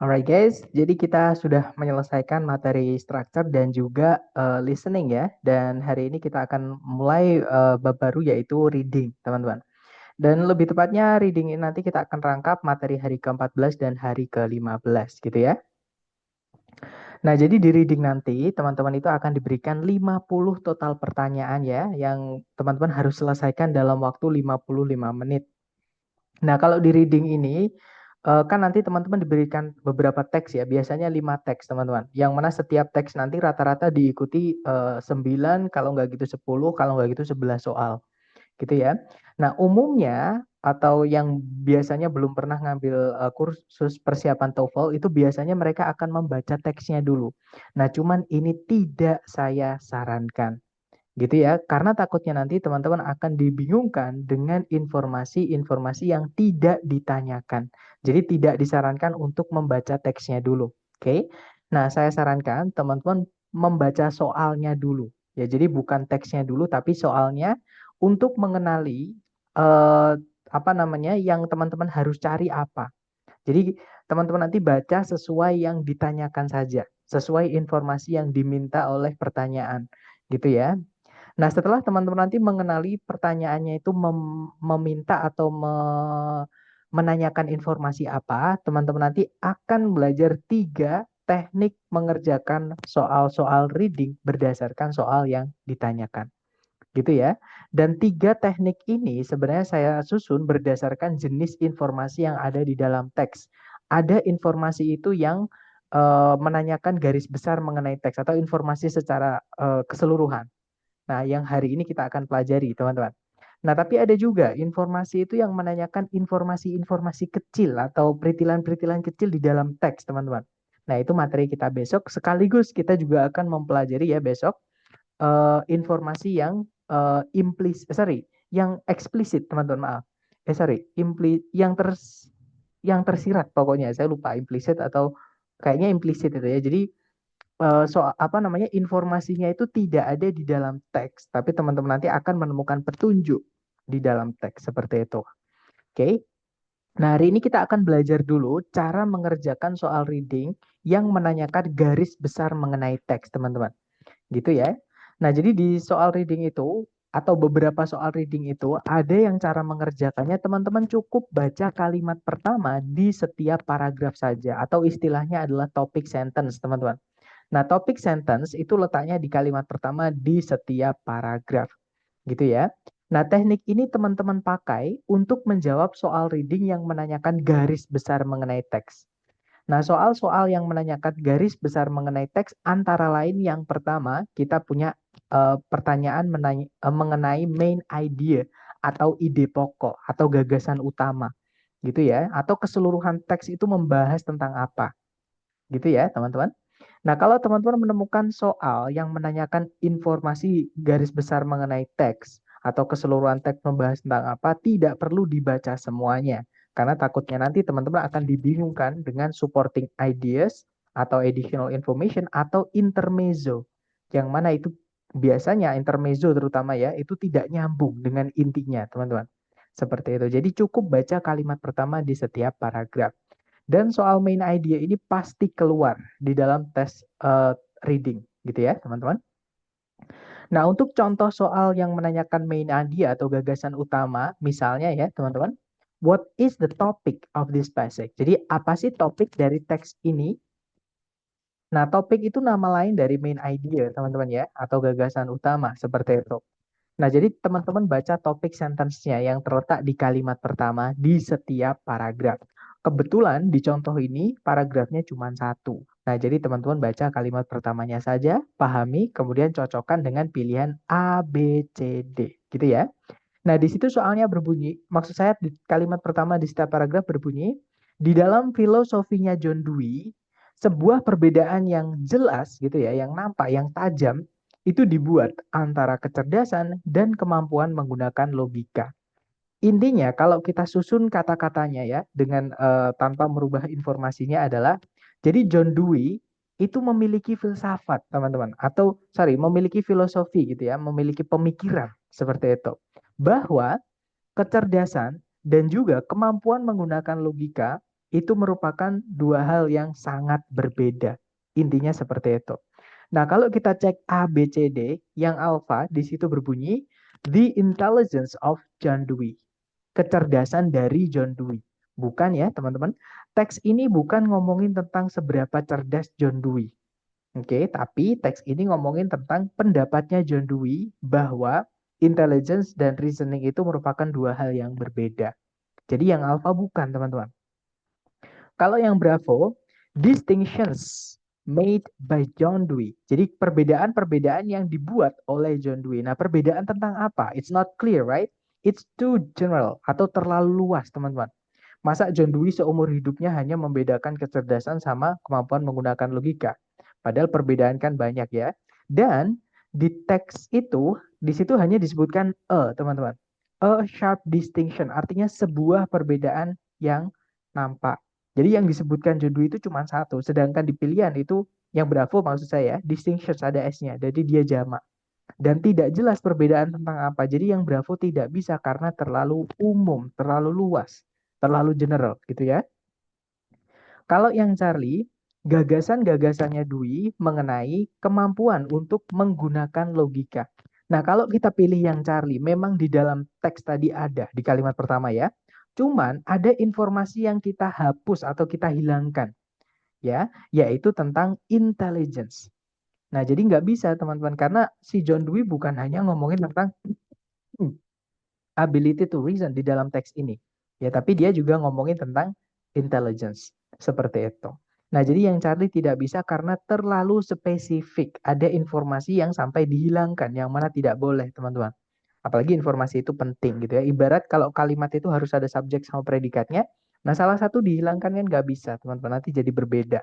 Alright guys, jadi kita sudah menyelesaikan materi structure dan juga listening ya. Dan hari ini kita akan mulai bab baru yaitu reading, teman-teman. Dan lebih tepatnya reading ini nanti kita akan rangkap materi hari ke-14 dan hari ke-15 gitu ya. Nah, jadi di reading nanti teman-teman itu akan diberikan 50 total pertanyaan ya yang teman-teman harus selesaikan dalam waktu 55 menit. Nah, kalau di reading ini kan nanti teman-teman diberikan beberapa teks ya, biasanya 5 teks teman-teman. Yang mana setiap teks nanti rata-rata diikuti 9, kalau nggak gitu 10, kalau nggak gitu 11 soal. Gitu ya. Nah, umumnya atau yang biasanya belum pernah ngambil kursus persiapan TOEFL itu biasanya mereka akan membaca teksnya dulu. Nah, cuman ini tidak saya sarankan gitu ya, karena takutnya nanti teman-teman akan dibingungkan dengan informasi-informasi yang tidak ditanyakan. Jadi tidak disarankan untuk membaca teksnya dulu. Oke. Nah, saya sarankan teman-teman membaca soalnya dulu. Ya, jadi bukan teksnya dulu tapi soalnya untuk mengenali apa namanya yang teman-teman harus cari apa. Jadi teman-teman nanti baca sesuai yang ditanyakan saja, sesuai informasi yang diminta oleh pertanyaan, gitu ya. Nah, setelah teman-teman nanti mengenali pertanyaannya itu meminta atau menanyakan informasi apa, teman-teman nanti akan belajar 3 teknik mengerjakan soal-soal reading berdasarkan soal yang ditanyakan. Gitu ya. Dan 3 teknik ini sebenarnya saya susun berdasarkan jenis informasi yang ada di dalam teks. Ada informasi itu yang menanyakan garis besar mengenai teks atau informasi secara keseluruhan. Nah, yang hari ini kita akan pelajari, teman-teman. Nah, tapi ada juga informasi itu yang menanyakan informasi-informasi kecil atau peritilan-peritilan kecil di dalam teks, teman-teman. Nah, itu materi kita besok. Sekaligus kita juga akan mempelajari ya besok informasi yang yang eksplisit, teman-teman, maaf. Sorry, yang tersirat pokoknya. Saya lupa implisit atau kayaknya implisit itu ya. Jadi soal apa namanya informasinya itu tidak ada di dalam teks, tapi teman-teman nanti akan menemukan petunjuk di dalam teks seperti itu. Oke. Nah, hari ini kita akan belajar dulu cara mengerjakan soal reading yang menanyakan garis besar mengenai teks, teman-teman. Gitu ya. Nah, jadi di soal reading itu atau beberapa soal reading itu ada yang cara mengerjakannya teman-teman cukup baca kalimat pertama di setiap paragraf saja atau istilahnya adalah topic sentence, teman-teman. Nah, topic sentence itu letaknya di kalimat pertama di setiap paragraf. Gitu ya. Nah, teknik ini teman-teman pakai untuk menjawab soal reading yang menanyakan garis besar mengenai teks. Nah, soal-soal yang menanyakan garis besar mengenai teks antara lain yang pertama, kita punya pertanyaan mengenai main idea atau ide pokok atau gagasan utama. Gitu ya. Atau keseluruhan teks itu membahas tentang apa. Gitu ya, teman-teman. Nah, kalau teman-teman menemukan soal yang menanyakan informasi garis besar mengenai teks atau keseluruhan teks membahas tentang apa, tidak perlu dibaca semuanya. Karena takutnya nanti teman-teman akan dibingungkan dengan supporting ideas atau additional information atau intermezzo. Yang mana itu biasanya intermezzo terutama ya, itu tidak nyambung dengan intinya, teman-teman. Seperti itu. Jadi cukup baca kalimat pertama di setiap paragraf. Dan soal main idea ini pasti keluar di dalam tes reading gitu ya, teman-teman. Nah, untuk contoh soal yang menanyakan main idea atau gagasan utama, misalnya ya, teman-teman, what is the topic of this passage? Jadi, apa sih topik dari teks ini? Nah, topik itu nama lain dari main idea, teman-teman ya, atau gagasan utama, seperti itu. Nah, jadi teman-teman baca topik sentence-nya yang terletak di kalimat pertama di setiap paragraf. Kebetulan di contoh ini paragrafnya cuma satu. Nah, jadi teman-teman baca kalimat pertamanya saja, pahami, kemudian cocokkan dengan pilihan A, B, C, D. Gitu ya. Nah, di situ soalnya berbunyi, maksud saya di kalimat pertama di setiap paragraf berbunyi, di dalam filosofinya John Dewey, sebuah perbedaan yang jelas gitu ya, yang nampak, yang tajam, itu dibuat antara kecerdasan dan kemampuan menggunakan logika. Intinya kalau kita susun kata-katanya ya dengan tanpa merubah informasinya adalah jadi John Dewey itu memiliki filsafat, teman-teman, atau sorry, memiliki filosofi gitu ya, memiliki pemikiran seperti itu. Bahwa kecerdasan dan juga kemampuan menggunakan logika itu merupakan dua hal yang sangat berbeda. Intinya seperti itu. Nah, kalau kita cek A, B, C, D, yang alpha di situ berbunyi The Intelligence of John Dewey. Kecerdasan dari John Dewey. Bukan ya, teman-teman. Teks ini bukan ngomongin tentang seberapa cerdas John Dewey. Oke, tapi teks ini ngomongin tentang pendapatnya John Dewey bahwa intelligence dan reasoning itu merupakan dua hal yang berbeda. Jadi yang alpha bukan, teman-teman. Kalau yang Bravo, distinctions made by John Dewey. Jadi perbedaan-perbedaan yang dibuat oleh John Dewey. Nah, perbedaan tentang apa? It's not clear, right? It's too general atau terlalu luas, teman-teman. Masa John Dewey seumur hidupnya hanya membedakan kecerdasan sama kemampuan menggunakan logika? Padahal perbedaan kan banyak ya. Dan di teks itu, di situ hanya disebutkan teman-teman. A sharp distinction, artinya sebuah perbedaan yang nampak. Jadi yang disebutkan John Dewey itu cuma satu, sedangkan di pilihan itu yang Bravo maksud saya, distinctions ada S-nya, jadi dia jamak. Dan tidak jelas perbedaan tentang apa. Jadi yang Bravo tidak bisa karena terlalu umum, terlalu luas, terlalu general gitu ya. Kalau yang Charlie, gagasan-gagasannya Dewey mengenai kemampuan untuk menggunakan logika. Nah, kalau kita pilih yang Charlie, memang di dalam teks tadi ada di kalimat pertama ya. Cuman ada informasi yang kita hapus atau kita hilangkan, ya, yaitu tentang intelligence. Nah, jadi nggak bisa teman-teman, karena si John Dewey bukan hanya ngomongin tentang ability to reason di dalam teks ini, ya, tapi dia juga ngomongin tentang intelligence, seperti itu. Nah, jadi yang Charlie tidak bisa karena terlalu spesifik, ada informasi yang sampai dihilangkan, yang mana tidak boleh, teman-teman. Apalagi informasi itu penting gitu ya. Ibarat kalau kalimat itu harus ada subjek sama predikatnya. Nah, salah satu dihilangkan kan nggak bisa, teman-teman. Nanti jadi berbeda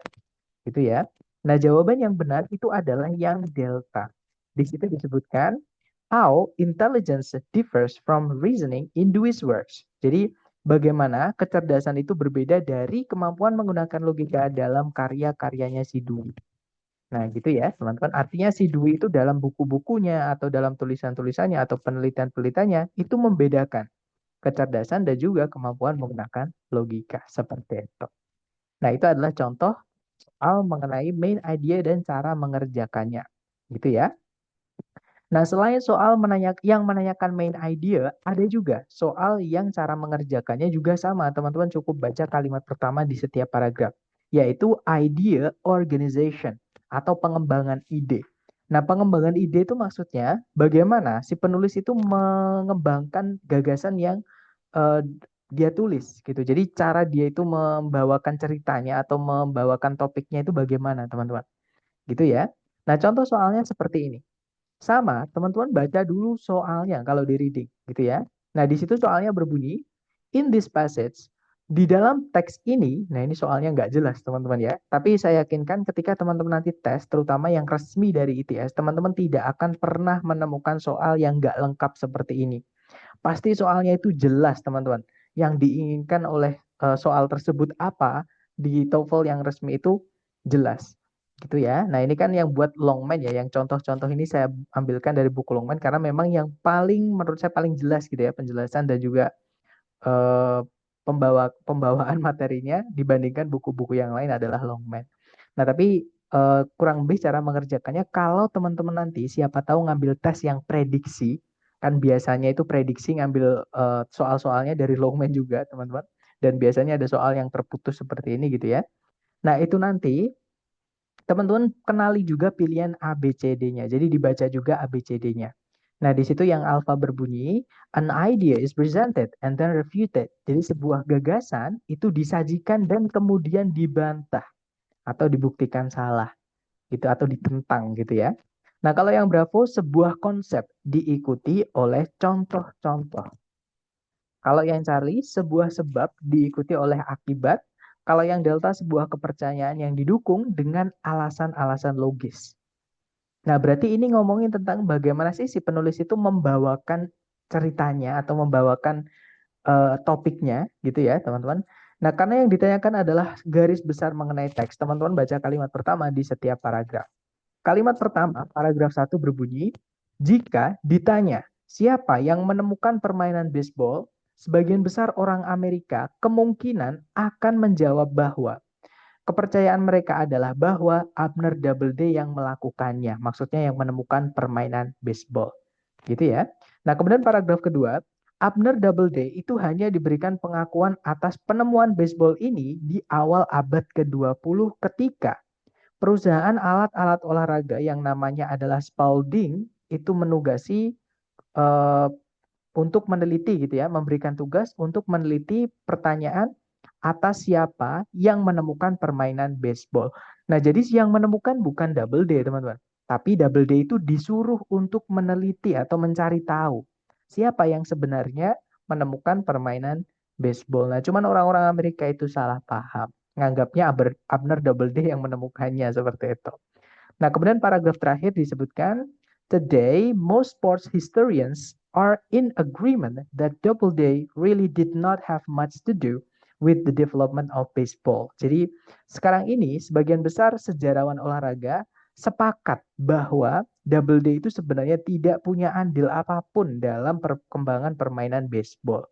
gitu ya. Nah, jawaban yang benar itu adalah yang delta. Di situ disebutkan how intelligence differs from reasoning in Dewey's works. Jadi, bagaimana kecerdasan itu berbeda dari kemampuan menggunakan logika dalam karya-karyanya si Dewey. Nah, gitu ya, teman-teman. Artinya si Dewey itu dalam buku-bukunya atau dalam tulisan-tulisannya atau penelitian-penelitiannya itu membedakan kecerdasan dan juga kemampuan menggunakan logika seperti itu. Nah, itu adalah contoh soal mengenai main idea dan cara mengerjakannya. Gitu ya. Nah, selain soal yang menanyakan main idea, ada juga soal yang cara mengerjakannya juga sama. Teman-teman cukup baca kalimat pertama di setiap paragraf, yaitu idea organization atau pengembangan ide. Nah, pengembangan ide itu maksudnya bagaimana si penulis itu mengembangkan gagasan yang uh, dia tulis gitu. Jadi cara dia itu membawakan ceritanya atau membawakan topiknya itu bagaimana, teman-teman. Gitu ya. Nah, contoh soalnya seperti ini. Sama, teman-teman baca dulu soalnya kalau di reading, gitu ya. Nah, di situ soalnya berbunyi, in this passage, di dalam teks ini, nah ini soalnya nggak jelas teman-teman ya, tapi saya yakinkan ketika teman-teman nanti tes, terutama yang resmi dari ITS, teman-teman tidak akan pernah menemukan soal yang nggak lengkap seperti ini. Pasti soalnya itu jelas teman-teman. Yang diinginkan oleh soal tersebut apa, di TOEFL yang resmi itu jelas gitu ya. Nah, ini kan yang buat Longman ya, yang contoh-contoh ini saya ambilkan dari buku Longman karena memang yang paling menurut saya paling jelas gitu ya penjelasan dan juga eh, pembawaan materinya dibandingkan buku-buku yang lain adalah Longman. Nah, tapi kurang lebih cara mengerjakannya kalau teman-teman nanti siapa tahu ngambil tes yang prediksi, kan biasanya itu prediksi ngambil soal-soalnya dari Longman juga, teman-teman. Dan biasanya ada soal yang terputus seperti ini gitu ya. Nah, itu nanti teman-teman kenali juga pilihan A, B, C, D-nya. Jadi dibaca juga A, B, C, D-nya. Nah, di situ yang alfa berbunyi, an idea is presented and then refuted. Jadi sebuah gagasan itu disajikan dan kemudian dibantah atau dibuktikan salah gitu atau ditentang gitu ya. Nah, kalau yang Bravo sebuah konsep diikuti oleh contoh-contoh. Kalau yang Charlie, sebuah sebab diikuti oleh akibat. Kalau yang Delta, sebuah kepercayaan yang didukung dengan alasan-alasan logis. Nah, berarti ini ngomongin tentang bagaimana sih si penulis itu membawakan ceritanya atau membawakan topiknya gitu ya, teman-teman. Nah, karena yang ditanyakan adalah garis besar mengenai teks. Teman-teman baca kalimat pertama di setiap paragraf. Kalimat pertama, paragraf 1 berbunyi, jika ditanya siapa yang menemukan permainan baseball, sebagian besar orang Amerika kemungkinan akan menjawab bahwa kepercayaan mereka adalah bahwa Abner Doubleday yang melakukannya, maksudnya yang menemukan permainan baseball. Gitu ya. Nah, kemudian paragraf kedua, Abner Doubleday itu hanya diberikan pengakuan atas penemuan baseball ini di awal abad ke-20 ketika perusahaan alat-alat olahraga yang namanya adalah Spalding itu menugasi eh, untuk meneliti gitu ya, memberikan tugas untuk meneliti pertanyaan atas siapa yang menemukan permainan baseball. Nah, jadi yang menemukan bukan Doubleday, teman-teman. Tapi Doubleday itu disuruh untuk meneliti atau mencari tahu siapa yang sebenarnya menemukan permainan baseball. Nah, cuman orang-orang Amerika itu salah paham. Nganggapnya Abner Doubleday yang menemukannya seperti itu. Nah, kemudian paragraf terakhir disebutkan, today most sports historians are in agreement that Doubleday really did not have much to do with the development of baseball. Jadi, sekarang ini sebagian besar sejarawan olahraga sepakat bahwa Doubleday itu sebenarnya tidak punya andil apapun dalam perkembangan permainan baseball.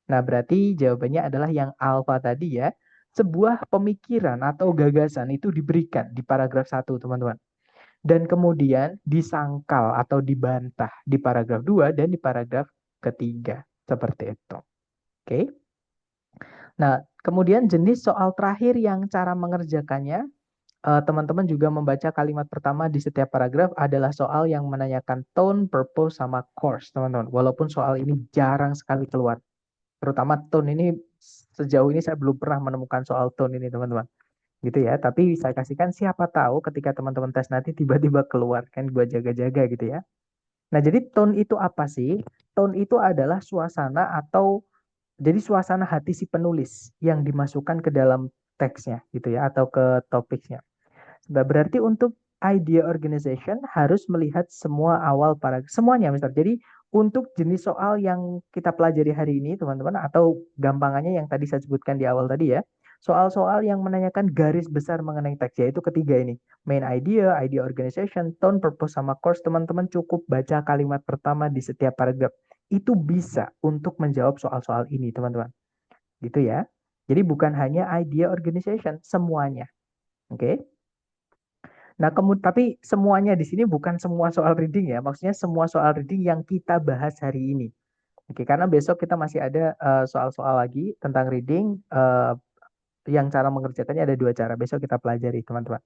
Nah, berarti jawabannya adalah yang alpha tadi ya. Sebuah pemikiran atau gagasan itu diberikan di paragraf 1, teman-teman, dan kemudian disangkal atau dibantah di paragraf 2 dan di paragraf ketiga. Seperti itu. Oke. Nah, kemudian jenis soal terakhir yang cara mengerjakannya, teman-teman juga membaca kalimat pertama di setiap paragraf adalah soal yang menanyakan tone, purpose, sama course, teman-teman. Walaupun soal ini jarang sekali keluar. Terutama tone ini, sejauh ini saya belum pernah menemukan soal tone ini, teman-teman. Gitu ya, tapi saya kasihkan siapa tahu ketika teman-teman tes nanti tiba-tiba keluar, kan gua jaga-jaga gitu ya. Nah, jadi tone itu apa sih? Tone itu adalah suasana atau jadi suasana hati si penulis yang dimasukkan ke dalam teksnya gitu ya atau ke topiknya. Nah, berarti untuk idea organization harus melihat semua awal paragraf semuanya, Mister. Jadi untuk jenis soal yang kita pelajari hari ini, teman-teman, atau gampangannya yang tadi saya sebutkan di awal tadi ya, soal-soal yang menanyakan garis besar mengenai teks, yaitu ketiga ini, main idea, idea organization, tone, purpose, sama course, teman-teman cukup baca kalimat pertama di setiap paragraf. Itu bisa untuk menjawab soal-soal ini, teman-teman. Gitu ya. Jadi bukan hanya idea organization, semuanya. Oke? Nah, kemudian tapi semuanya di sini bukan semua soal reading ya. Maksudnya semua soal reading yang kita bahas hari ini. Oke, karena besok kita masih ada soal-soal lagi tentang reading, yang cara mengerjakannya ada dua cara. Besok kita pelajari, teman-teman.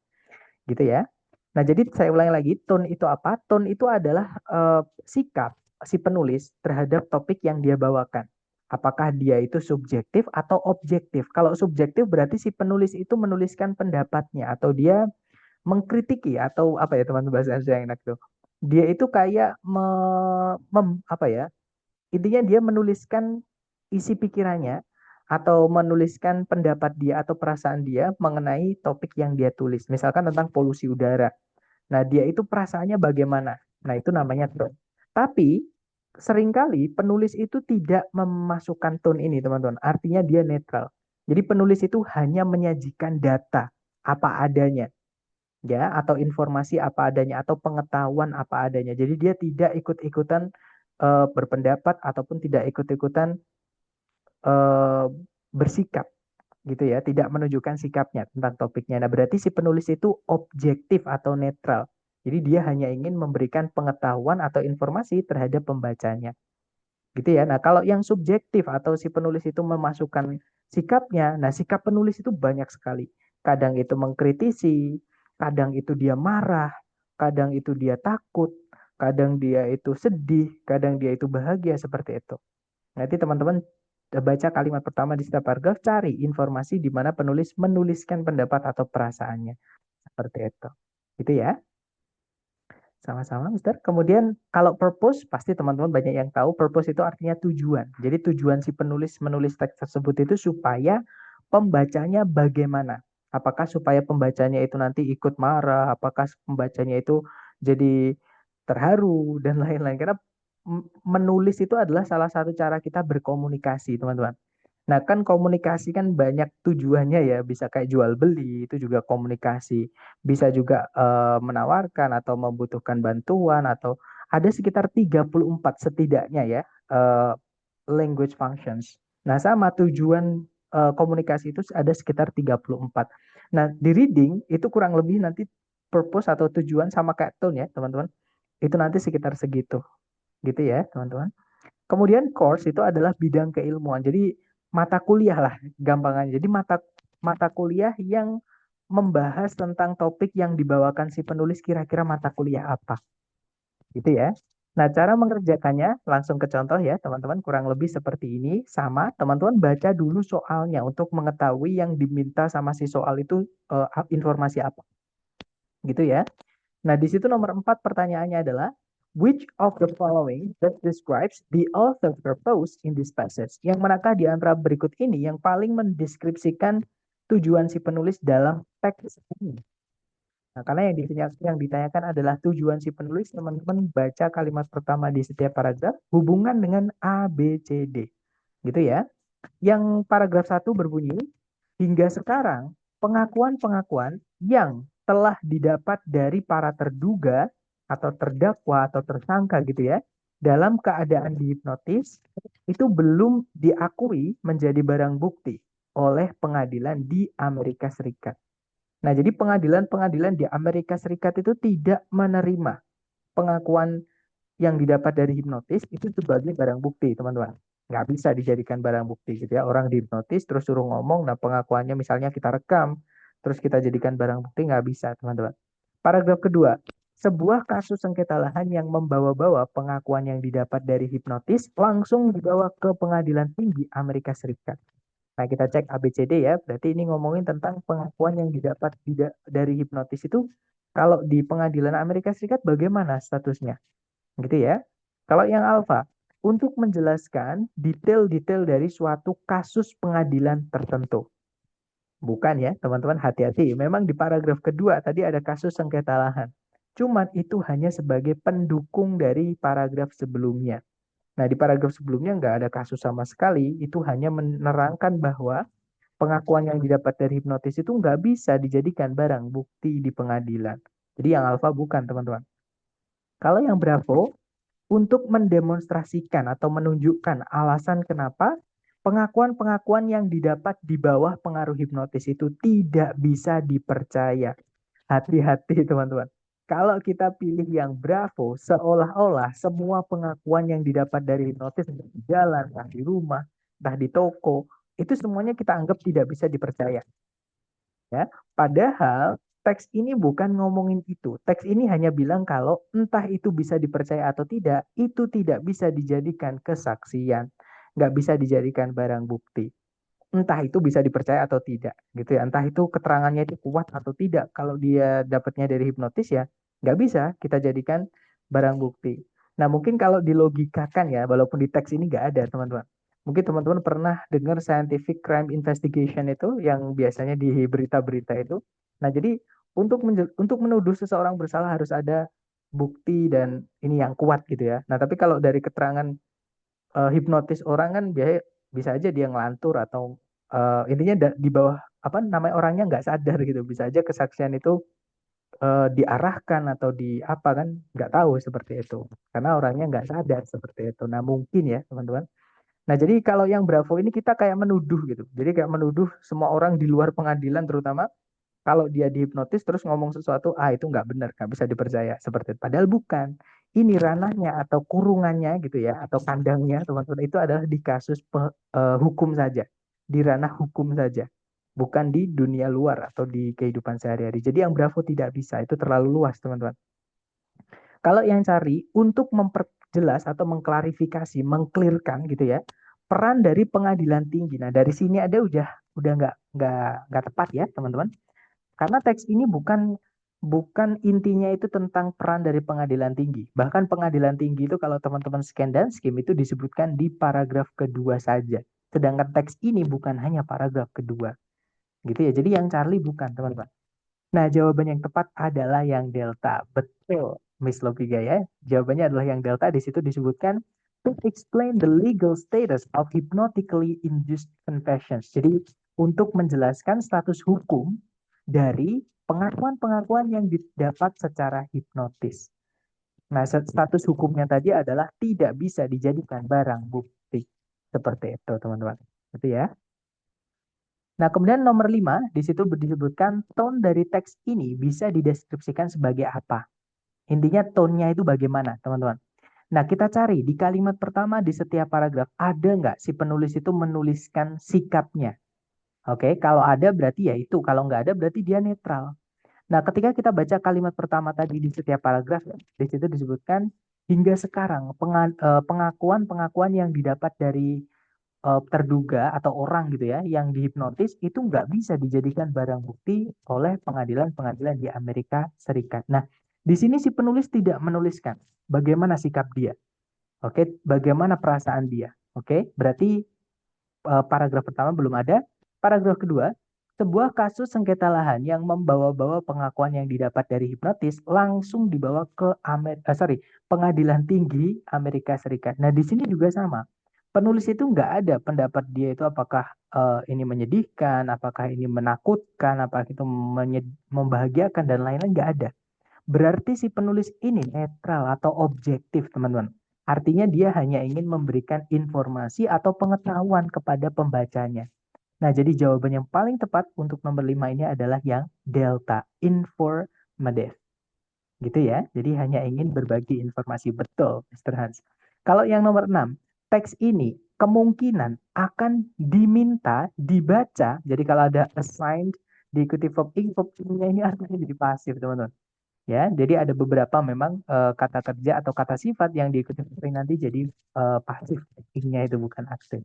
Gitu ya. Nah, jadi saya ulangi lagi, tone itu apa? Tone itu adalah sikap si penulis terhadap topik yang dia bawakan. Apakah dia itu subjektif atau objektif? Kalau subjektif berarti si penulis itu menuliskan pendapatnya atau dia mengkritiki atau apa ya, teman bahasa Indonesia yang enak tuh. Dia itu kayak apa ya? Intinya dia menuliskan isi pikirannya atau menuliskan pendapat dia atau perasaan dia mengenai topik yang dia tulis. Misalkan tentang polusi udara. Nah, dia itu perasaannya bagaimana? Nah, itu namanya tone. Tapi seringkali penulis itu tidak memasukkan tone ini, teman-teman. Artinya dia netral. Jadi penulis itu hanya menyajikan data apa adanya, ya, atau informasi apa adanya atau pengetahuan apa adanya. Jadi dia tidak ikut-ikutan berpendapat ataupun tidak ikut-ikutan eh, bersikap gitu ya, tidak menunjukkan sikapnya tentang topiknya. Nah, berarti si penulis itu objektif atau netral. Jadi dia hanya ingin memberikan pengetahuan atau informasi terhadap pembacanya. Gitu ya. Nah, kalau yang subjektif atau si penulis itu memasukkan sikapnya, nah sikap penulis itu banyak sekali. Kadang itu mengkritisi, kadang itu dia marah, kadang itu dia takut, kadang dia itu sedih, kadang dia itu bahagia seperti itu. Nanti teman-teman baca kalimat pertama di setiap paragraf, cari informasi di mana penulis menuliskan pendapat atau perasaannya. Seperti itu. Gitu ya. Sama-sama, Mister. Kemudian kalau purpose, pasti teman-teman banyak yang tahu, purpose itu artinya tujuan. Jadi tujuan si penulis menulis teks tersebut itu supaya pembacanya bagaimana? Apakah supaya pembacanya itu nanti ikut marah? Apakah pembacanya itu jadi terharu dan lain-lain? Karena menulis itu adalah salah satu cara kita berkomunikasi, teman-teman. Nah, kan komunikasi kan banyak tujuannya ya, bisa kayak jual beli, itu juga komunikasi. Bisa juga menawarkan atau membutuhkan bantuan atau ada sekitar 34 setidaknya ya, language functions. Nah, sama tujuan komunikasi itu ada sekitar 34. Nah, di reading itu kurang lebih nanti purpose atau tujuan sama kayak tone ya, teman-teman. Itu nanti sekitar segitu. Gitu ya, teman-teman. Kemudian course itu adalah bidang keilmuan. Jadi mata kuliah lah gampangannya. Jadi mata mata kuliah yang membahas tentang topik yang dibawakan si penulis kira-kira mata kuliah apa. Gitu ya. Nah, cara mengerjakannya langsung ke contoh ya, teman-teman. Kurang lebih seperti ini. Sama, teman-teman baca dulu soalnya untuk mengetahui yang diminta sama si soal itu informasi apa. Gitu ya. Nah, di situ nomor 4 pertanyaannya adalah, which of the following that describes the author purpose in this passage? Yang manakah di antara berikut ini yang paling mendeskripsikan tujuan si penulis dalam teks ini? Nah, karena yang ditanyakan adalah tujuan si penulis, teman-teman baca kalimat pertama di setiap paragraf hubungan dengan A, B, C, D. Gitu ya. Yang paragraf 1 berbunyi, hingga sekarang pengakuan-pengakuan yang telah didapat dari para terduga atau terdakwa atau tersangka gitu ya, dalam keadaan dihipnotis itu belum diakui menjadi barang bukti oleh pengadilan di Amerika Serikat. Nah, jadi pengadilan-pengadilan di Amerika Serikat itu tidak menerima pengakuan yang didapat dari hipnotis itu sebagai barang bukti, teman-teman. Nggak bisa dijadikan barang bukti gitu ya. Orang dihipnotis terus suruh ngomong, nah pengakuannya misalnya kita rekam, terus kita jadikan barang bukti, nggak bisa, teman-teman. Paragraf kedua, sebuah kasus sengketa lahan yang membawa-bawa pengakuan yang didapat dari hipnotis langsung dibawa ke pengadilan tinggi Amerika Serikat. Nah, kita cek ABCD ya. Berarti ini ngomongin tentang pengakuan yang didapat dari hipnotis itu kalau di pengadilan Amerika Serikat bagaimana statusnya? Gitu ya. Kalau yang alfa, untuk menjelaskan detail-detail dari suatu kasus pengadilan tertentu. Bukan ya, teman-teman, hati-hati. Memang di paragraf kedua tadi ada kasus sengketa lahan. Cuman itu hanya sebagai pendukung dari paragraf sebelumnya. Nah, di paragraf sebelumnya nggak ada kasus sama sekali, itu hanya menerangkan bahwa pengakuan yang didapat dari hipnotis itu nggak bisa dijadikan barang bukti di pengadilan. Jadi yang alfa bukan, teman-teman. Kalau yang bravo, untuk mendemonstrasikan atau menunjukkan alasan kenapa pengakuan-pengakuan yang didapat di bawah pengaruh hipnotis itu tidak bisa dipercaya. Hati-hati, teman-teman. Kalau kita pilih yang bravo, seolah-olah semua pengakuan yang didapat dari hipnotis di jalan, entah di rumah, entah di toko, itu semuanya kita anggap tidak bisa dipercaya. Ya, padahal teks ini bukan ngomongin itu. Teks ini hanya bilang kalau entah itu bisa dipercaya atau tidak, itu tidak bisa dijadikan kesaksian, nggak bisa dijadikan barang bukti. Entah itu bisa dipercaya atau tidak, gitu ya. Entah itu keterangannya itu kuat atau tidak. Kalau dia dapatnya dari hipnotis ya, nggak bisa kita jadikan barang bukti. Nah, mungkin kalau dilogikakan ya, walaupun di teks ini nggak ada, teman-teman. Mungkin teman-teman pernah dengar scientific crime investigation itu yang biasanya di berita-berita itu. Nah, jadi untuk menuduh seseorang bersalah harus ada bukti dan ini yang kuat gitu ya. Nah, tapi kalau dari keterangan hipnotis orang kan biasa bisa aja dia ngelantur atau intinya di bawah apa namanya orangnya nggak sadar gitu. Bisa aja kesaksian itu diarahkan atau di apa kan nggak tahu seperti itu karena orangnya nggak sadar seperti itu. Nah, mungkin ya, teman-teman. Nah, jadi kalau yang Bravo ini kita kayak menuduh gitu. Jadi kayak menuduh semua orang di luar pengadilan terutama kalau dia dihipnotis terus ngomong sesuatu, itu nggak benar, nggak bisa dipercaya seperti itu. Padahal bukan. Ini ranahnya atau kurungannya gitu ya, atau kandangnya teman-teman itu adalah di kasus hukum saja, di ranah hukum saja, bukan di dunia luar atau di kehidupan sehari-hari. Jadi yang Bravo tidak bisa, itu terlalu luas teman-teman. Kalau yang cari untuk memperjelas atau mengklarifikasi, mengklirkan gitu ya, peran dari pengadilan tinggi. Nah, dari sini ada udah nggak tepat ya teman-teman. Karena teks ini bukan intinya itu tentang peran dari pengadilan tinggi. Bahkan pengadilan tinggi itu kalau teman-teman scan dan skim itu disebutkan di paragraf kedua saja. Sedangkan teks ini bukan hanya paragraf kedua. Gitu ya. Jadi yang Charlie bukan, teman-teman. Nah, jawaban yang tepat adalah yang delta. Betul, Miss Lopiga ya. Jawabannya adalah yang delta. Di situ disebutkan to explain the legal status of hypnotically induced confessions. Jadi untuk menjelaskan status hukum dari pengakuan-pengakuan yang didapat secara hipnotis. Nah, status hukumnya tadi adalah tidak bisa dijadikan barang bukti. Seperti itu, teman-teman. Itu ya. Nah, kemudian nomor 5, di situ disebutkan tone dari teks ini bisa dideskripsikan sebagai apa. Intinya tone-nya itu bagaimana, teman-teman. Nah, kita cari di kalimat pertama di setiap paragraf, ada nggak si penulis itu menuliskan sikapnya? Oke, kalau ada berarti ya itu. Kalau nggak ada berarti dia netral. Nah, ketika kita baca kalimat pertama tadi di setiap paragraf, di situ disebutkan hingga sekarang pengakuan-pengakuan yang didapat dari terduga atau orang gitu ya yang dihipnotis itu nggak bisa dijadikan barang bukti oleh pengadilan-pengadilan di Amerika Serikat. Nah, di sini si penulis tidak menuliskan bagaimana sikap dia, oke, bagaimana perasaan dia, oke. Berarti paragraf pertama belum ada. Paragraf kedua, sebuah kasus sengketa lahan yang membawa-bawa pengakuan yang didapat dari hipnotis langsung dibawa ke Pengadilan Tinggi Amerika Serikat. Nah, di sini juga sama. Penulis itu nggak ada pendapat dia itu apakah ini menyedihkan, apakah ini menakutkan, apakah itu membahagiakan dan lain-lain, nggak ada. Berarti si penulis ini netral atau objektif, teman-teman. Artinya dia hanya ingin memberikan informasi atau pengetahuan kepada pembacanya. Nah, jadi jawaban yang paling tepat untuk nomor 5 ini adalah yang delta, informative. Gitu ya. Jadi hanya ingin berbagi informasi. Betul, Mr. Hans. Kalau yang nomor 6, teks ini kemungkinan akan diminta dibaca. Jadi kalau ada assigned diikuti verb ing, verb ing-nya ini artinya jadi pasif, teman-teman. Ya, jadi ada beberapa memang kata kerja atau kata sifat yang diikuti verb ing nanti jadi pasif, ing-nya itu bukan aktif.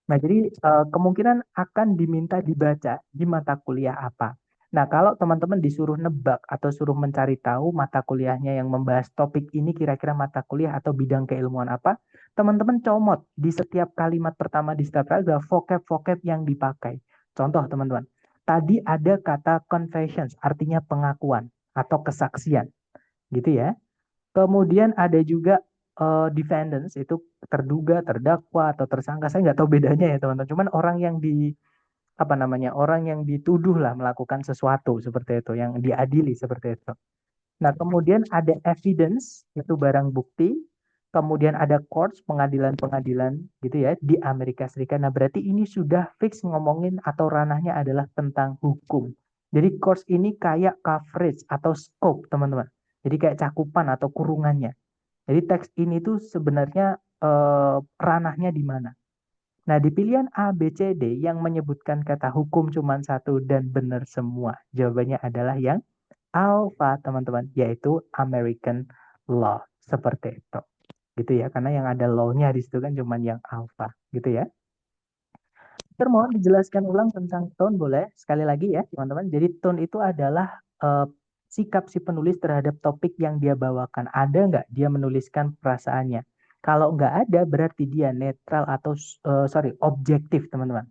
Nah, jadi kemungkinan akan diminta dibaca di mata kuliah apa. Nah, kalau teman-teman disuruh nebak atau suruh mencari tahu mata kuliahnya yang membahas topik ini kira-kira mata kuliah atau bidang keilmuan apa, teman-teman comot di setiap kalimat pertama di setiap paragraf vocab-vocab yang dipakai. Contoh, teman-teman. Tadi ada kata confessions, artinya pengakuan atau kesaksian, gitu ya. Kemudian ada juga defendants, itu terduga, terdakwa atau tersangka. Saya nggak tahu bedanya ya teman-teman. Cuman orang yang di apa namanya, orang yang dituduh lah melakukan sesuatu seperti itu, yang diadili seperti itu. Nah, kemudian ada evidence, itu barang bukti. Kemudian ada courts, pengadilan-pengadilan gitu ya di Amerika Serikat. Nah, berarti ini sudah fix ngomongin atau ranahnya adalah tentang hukum. Jadi courts ini kayak coverage atau scope, teman-teman. Jadi kayak cakupan atau kurungannya. Jadi teks ini tuh sebenarnya ranahnya di mana. Nah, di pilihan A, B, C, D yang menyebutkan kata hukum cuma satu dan benar semua. Jawabannya adalah yang alpha, teman-teman, yaitu American law. Seperti itu. Gitu ya, karena yang ada law-nya di situ kan cuma yang alpha, gitu ya. Termohon dijelaskan ulang tentang tone, boleh? Sekali lagi ya, teman-teman. Jadi tone itu adalah sikap si penulis terhadap topik yang dia bawakan. Ada nggak dia menuliskan perasaannya? Kalau nggak ada, berarti dia netral atau objektif, teman-teman.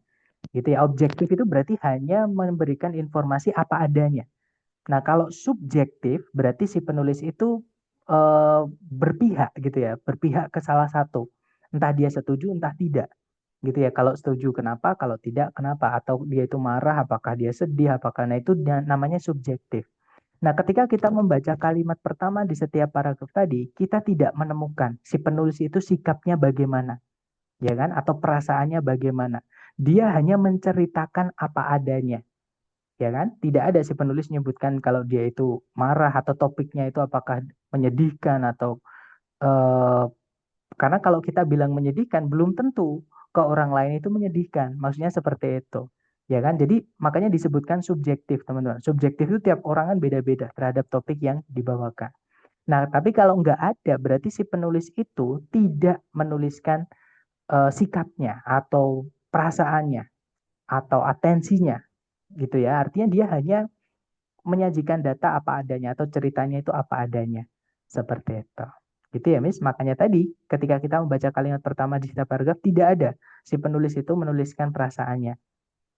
Gitu ya. Objektif itu berarti hanya memberikan informasi apa adanya. Nah, kalau subjektif berarti si penulis itu berpihak gitu ya, berpihak ke salah satu. Entah dia setuju, entah tidak. Gitu ya. Kalau setuju kenapa, kalau tidak kenapa, atau dia itu marah, apakah dia sedih, apakah nah itu namanya subjektif. Nah, ketika kita membaca kalimat pertama di setiap paragraf tadi, kita tidak menemukan si penulis itu sikapnya bagaimana, ya kan? Atau perasaannya bagaimana. Dia hanya menceritakan apa adanya, ya kan? Tidak ada si penulis menyebutkan kalau dia itu marah atau topiknya itu apakah menyedihkan atau eh, karena kalau kita bilang menyedihkan belum tentu ke orang lain itu menyedihkan. Maksudnya seperti itu. Ya kan? Jadi makanya disebutkan subjektif, teman-teman. Subjektif itu tiap orang kan beda-beda terhadap topik yang dibawakan. Nah, tapi kalau nggak ada, berarti si penulis itu tidak menuliskan sikapnya atau perasaannya atau atensinya gitu ya. Artinya dia hanya menyajikan data apa adanya atau ceritanya itu apa adanya. Seperti itu. Gitu ya, Miss. Makanya tadi ketika kita membaca kalimat pertama di setiap paragraf tidak ada si penulis itu menuliskan perasaannya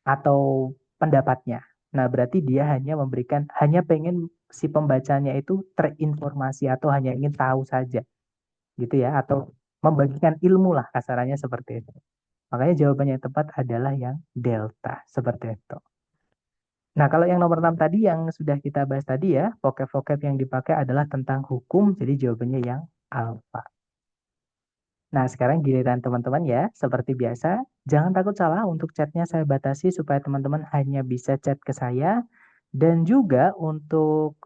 atau pendapatnya. Nah, berarti dia hanya memberikan, hanya pengen si pembacanya itu terinformasi atau hanya ingin tahu saja. Gitu ya, atau membagikan ilmu lah kasarannya seperti itu. Makanya jawabannya yang tepat adalah yang delta. Seperti itu. Nah, kalau yang nomor 6 tadi yang sudah kita bahas tadi ya, vocab-vocab yang dipakai adalah tentang hukum, jadi jawabannya yang alfa. Nah, sekarang giliran teman-teman ya, seperti biasa, jangan takut salah untuk chatnya saya batasi supaya teman-teman hanya bisa chat ke saya dan juga untuk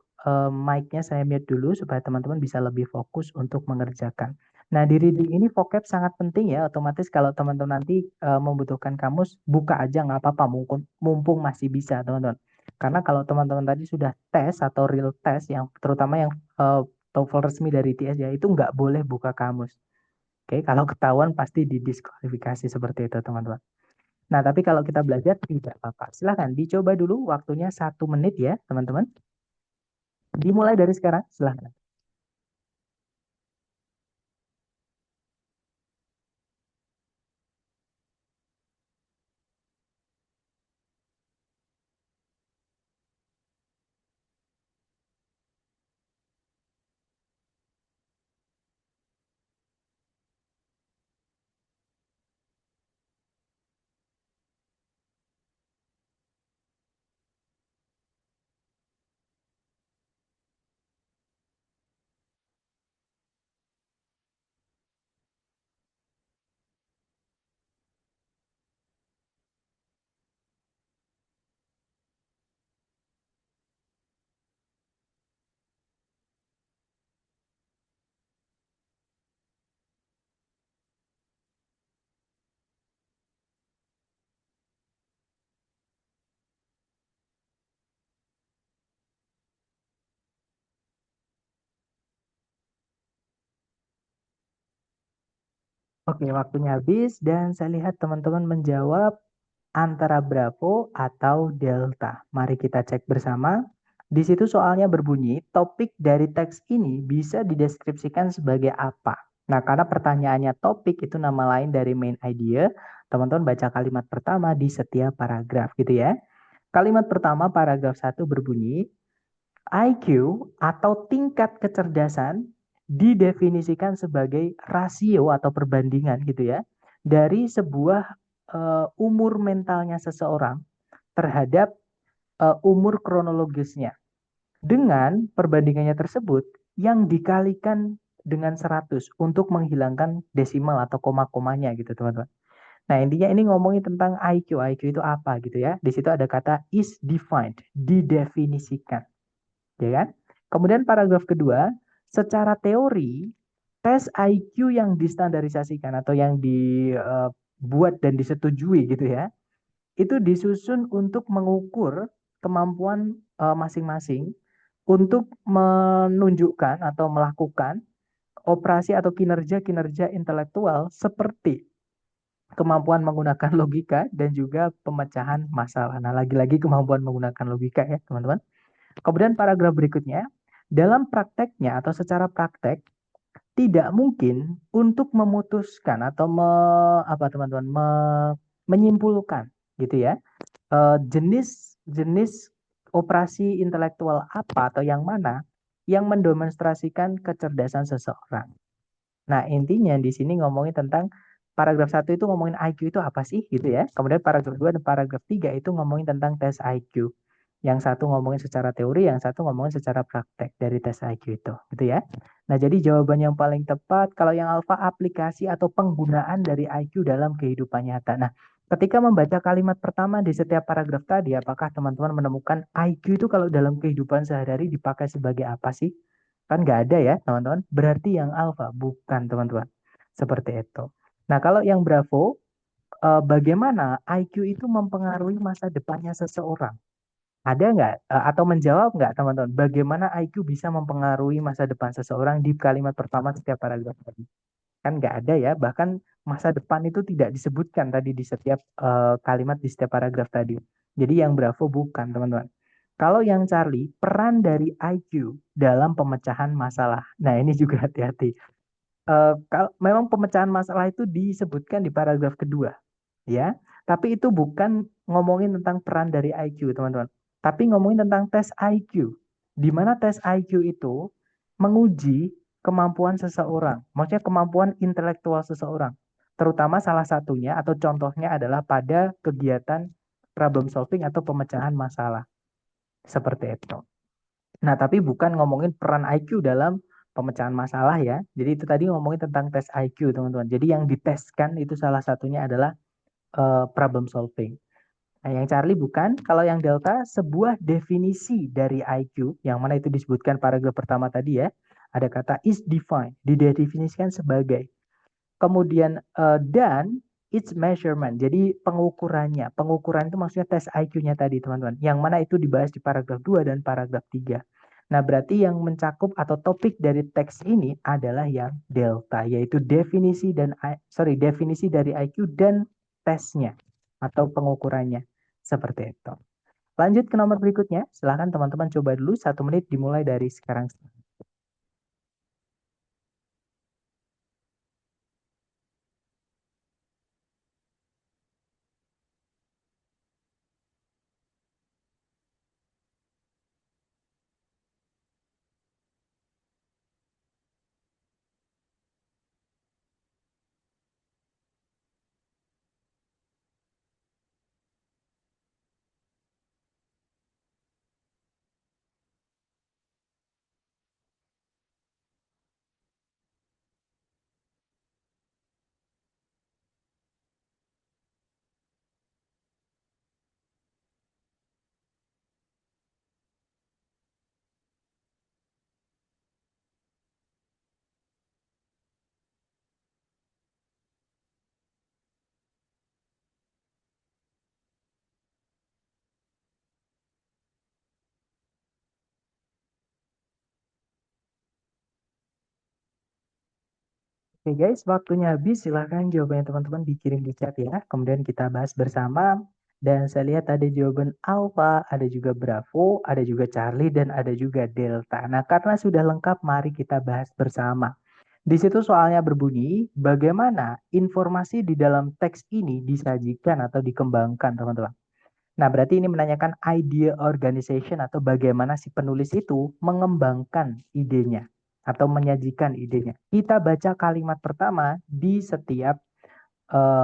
mic-nya saya mute dulu supaya teman-teman bisa lebih fokus untuk mengerjakan. Nah, di reading ini vocab sangat penting ya, otomatis kalau teman-teman nanti membutuhkan kamus, buka aja nggak apa-apa, mumpung masih bisa teman-teman. Karena kalau teman-teman tadi sudah tes atau real test, yang terutama yang TOEFL resmi dari ITS ya, itu nggak boleh buka kamus. Oke, kalau ketahuan pasti didiskualifikasi seperti itu, teman-teman. Nah, tapi kalau kita belajar tidak apa-apa. Silahkan dicoba dulu waktunya 1 menit ya, teman-teman. Dimulai dari sekarang, silahkan. Oke, waktunya habis dan saya lihat teman-teman menjawab antara Bravo atau Delta. Mari kita cek bersama. Di situ soalnya berbunyi, topik dari teks ini bisa dideskripsikan sebagai apa? Nah, karena pertanyaannya topik itu nama lain dari main idea, teman-teman baca kalimat pertama di setiap paragraf gitu ya. Kalimat pertama paragraf 1 berbunyi, IQ atau tingkat kecerdasan didefinisikan sebagai rasio atau perbandingan gitu ya dari sebuah umur mentalnya seseorang terhadap umur kronologisnya dengan perbandingannya tersebut yang dikalikan dengan 100 untuk menghilangkan desimal atau koma-komanya gitu teman-teman. Nah, intinya ini ngomongin tentang IQ. IQ itu apa gitu ya. Di situ ada kata is defined, didefinisikan, ya kan? Kemudian paragraf kedua, secara teori, tes IQ yang distandarisasikan atau yang dibuat dan disetujui gitu ya, itu disusun untuk mengukur kemampuan masing-masing untuk menunjukkan atau melakukan operasi atau kinerja-kinerja intelektual seperti kemampuan menggunakan logika dan juga pemecahan masalah. Nah, lagi-lagi kemampuan menggunakan logika ya, teman-teman. Kemudian paragraf berikutnya, dalam prakteknya atau secara praktek tidak mungkin untuk memutuskan atau apa teman-teman menyimpulkan gitu ya jenis-jenis operasi intelektual apa atau yang mana yang mendemonstrasikan kecerdasan seseorang. Nah, intinya di sini ngomongin tentang paragraf 1 itu ngomongin IQ itu apa sih gitu ya. Kemudian paragraf 2 dan paragraf 3 itu ngomongin tentang tes IQ. Yang satu ngomongin secara teori, yang satu ngomongin secara praktek dari tes IQ itu, gitu ya. Nah, jadi jawaban yang paling tepat kalau yang alfa aplikasi atau penggunaan dari IQ dalam kehidupan nyata. Nah, ketika membaca kalimat pertama di setiap paragraf tadi, apakah teman-teman menemukan IQ itu kalau dalam kehidupan sehari-hari dipakai sebagai apa sih? Kan nggak ada ya, teman-teman. Berarti yang alfa, bukan teman-teman. Seperti itu. Nah, kalau yang Bravo, bagaimana IQ itu mempengaruhi masa depannya seseorang? Ada nggak, atau menjawab nggak teman-teman, bagaimana IQ bisa mempengaruhi masa depan seseorang di kalimat pertama setiap paragraf tadi? Kan nggak ada ya, bahkan masa depan itu tidak disebutkan tadi di setiap kalimat di setiap paragraf tadi. Jadi yang Bravo bukan teman-teman. Kalau yang Charlie, peran dari IQ dalam pemecahan masalah. Nah, ini juga hati-hati. Kalau memang pemecahan masalah itu disebutkan di paragraf kedua, ya. Tapi itu bukan ngomongin tentang peran dari IQ, teman-teman. Tapi ngomongin tentang tes IQ. Di mana tes IQ itu menguji kemampuan seseorang, maksudnya kemampuan intelektual seseorang. Terutama salah satunya atau contohnya adalah pada kegiatan problem solving atau pemecahan masalah. Seperti itu. Nah, tapi bukan ngomongin peran IQ dalam pemecahan masalah ya. Jadi itu tadi ngomongin tentang tes IQ teman-teman. Jadi yang diteskan itu salah satunya adalah problem solving. Nah, yang Charlie bukan. Kalau yang Delta, sebuah definisi dari IQ, yang mana itu disebutkan paragraf pertama tadi ya. Ada kata is defined, didefinisikan sebagai. Kemudian dan its measurement, jadi pengukurannya. Pengukuran itu maksudnya tes IQ-nya tadi teman-teman. Yang mana itu dibahas di paragraf 2 dan paragraf 3. Nah, berarti yang mencakup atau topik dari teks ini adalah yang delta, yaitu definisi dari IQ dan tesnya atau pengukurannya. Seperti itu. Lanjut ke nomor berikutnya. Silahkan teman-teman coba dulu 1 menit dimulai dari sekarang. Oke guys, waktunya habis. Silahkan jawabannya teman-teman dikirim di chat ya. Kemudian kita bahas bersama. Dan saya lihat ada jawaban Alpha, ada juga Bravo, ada juga Charlie, dan ada juga Delta. Nah, karena sudah lengkap, mari kita bahas bersama. Di situ soalnya berbunyi, bagaimana informasi di dalam teks ini disajikan atau dikembangkan, teman-teman. Nah, berarti ini menanyakan idea organization atau bagaimana si penulis itu mengembangkan idenya atau menyajikan idenya. Kita baca kalimat pertama di setiap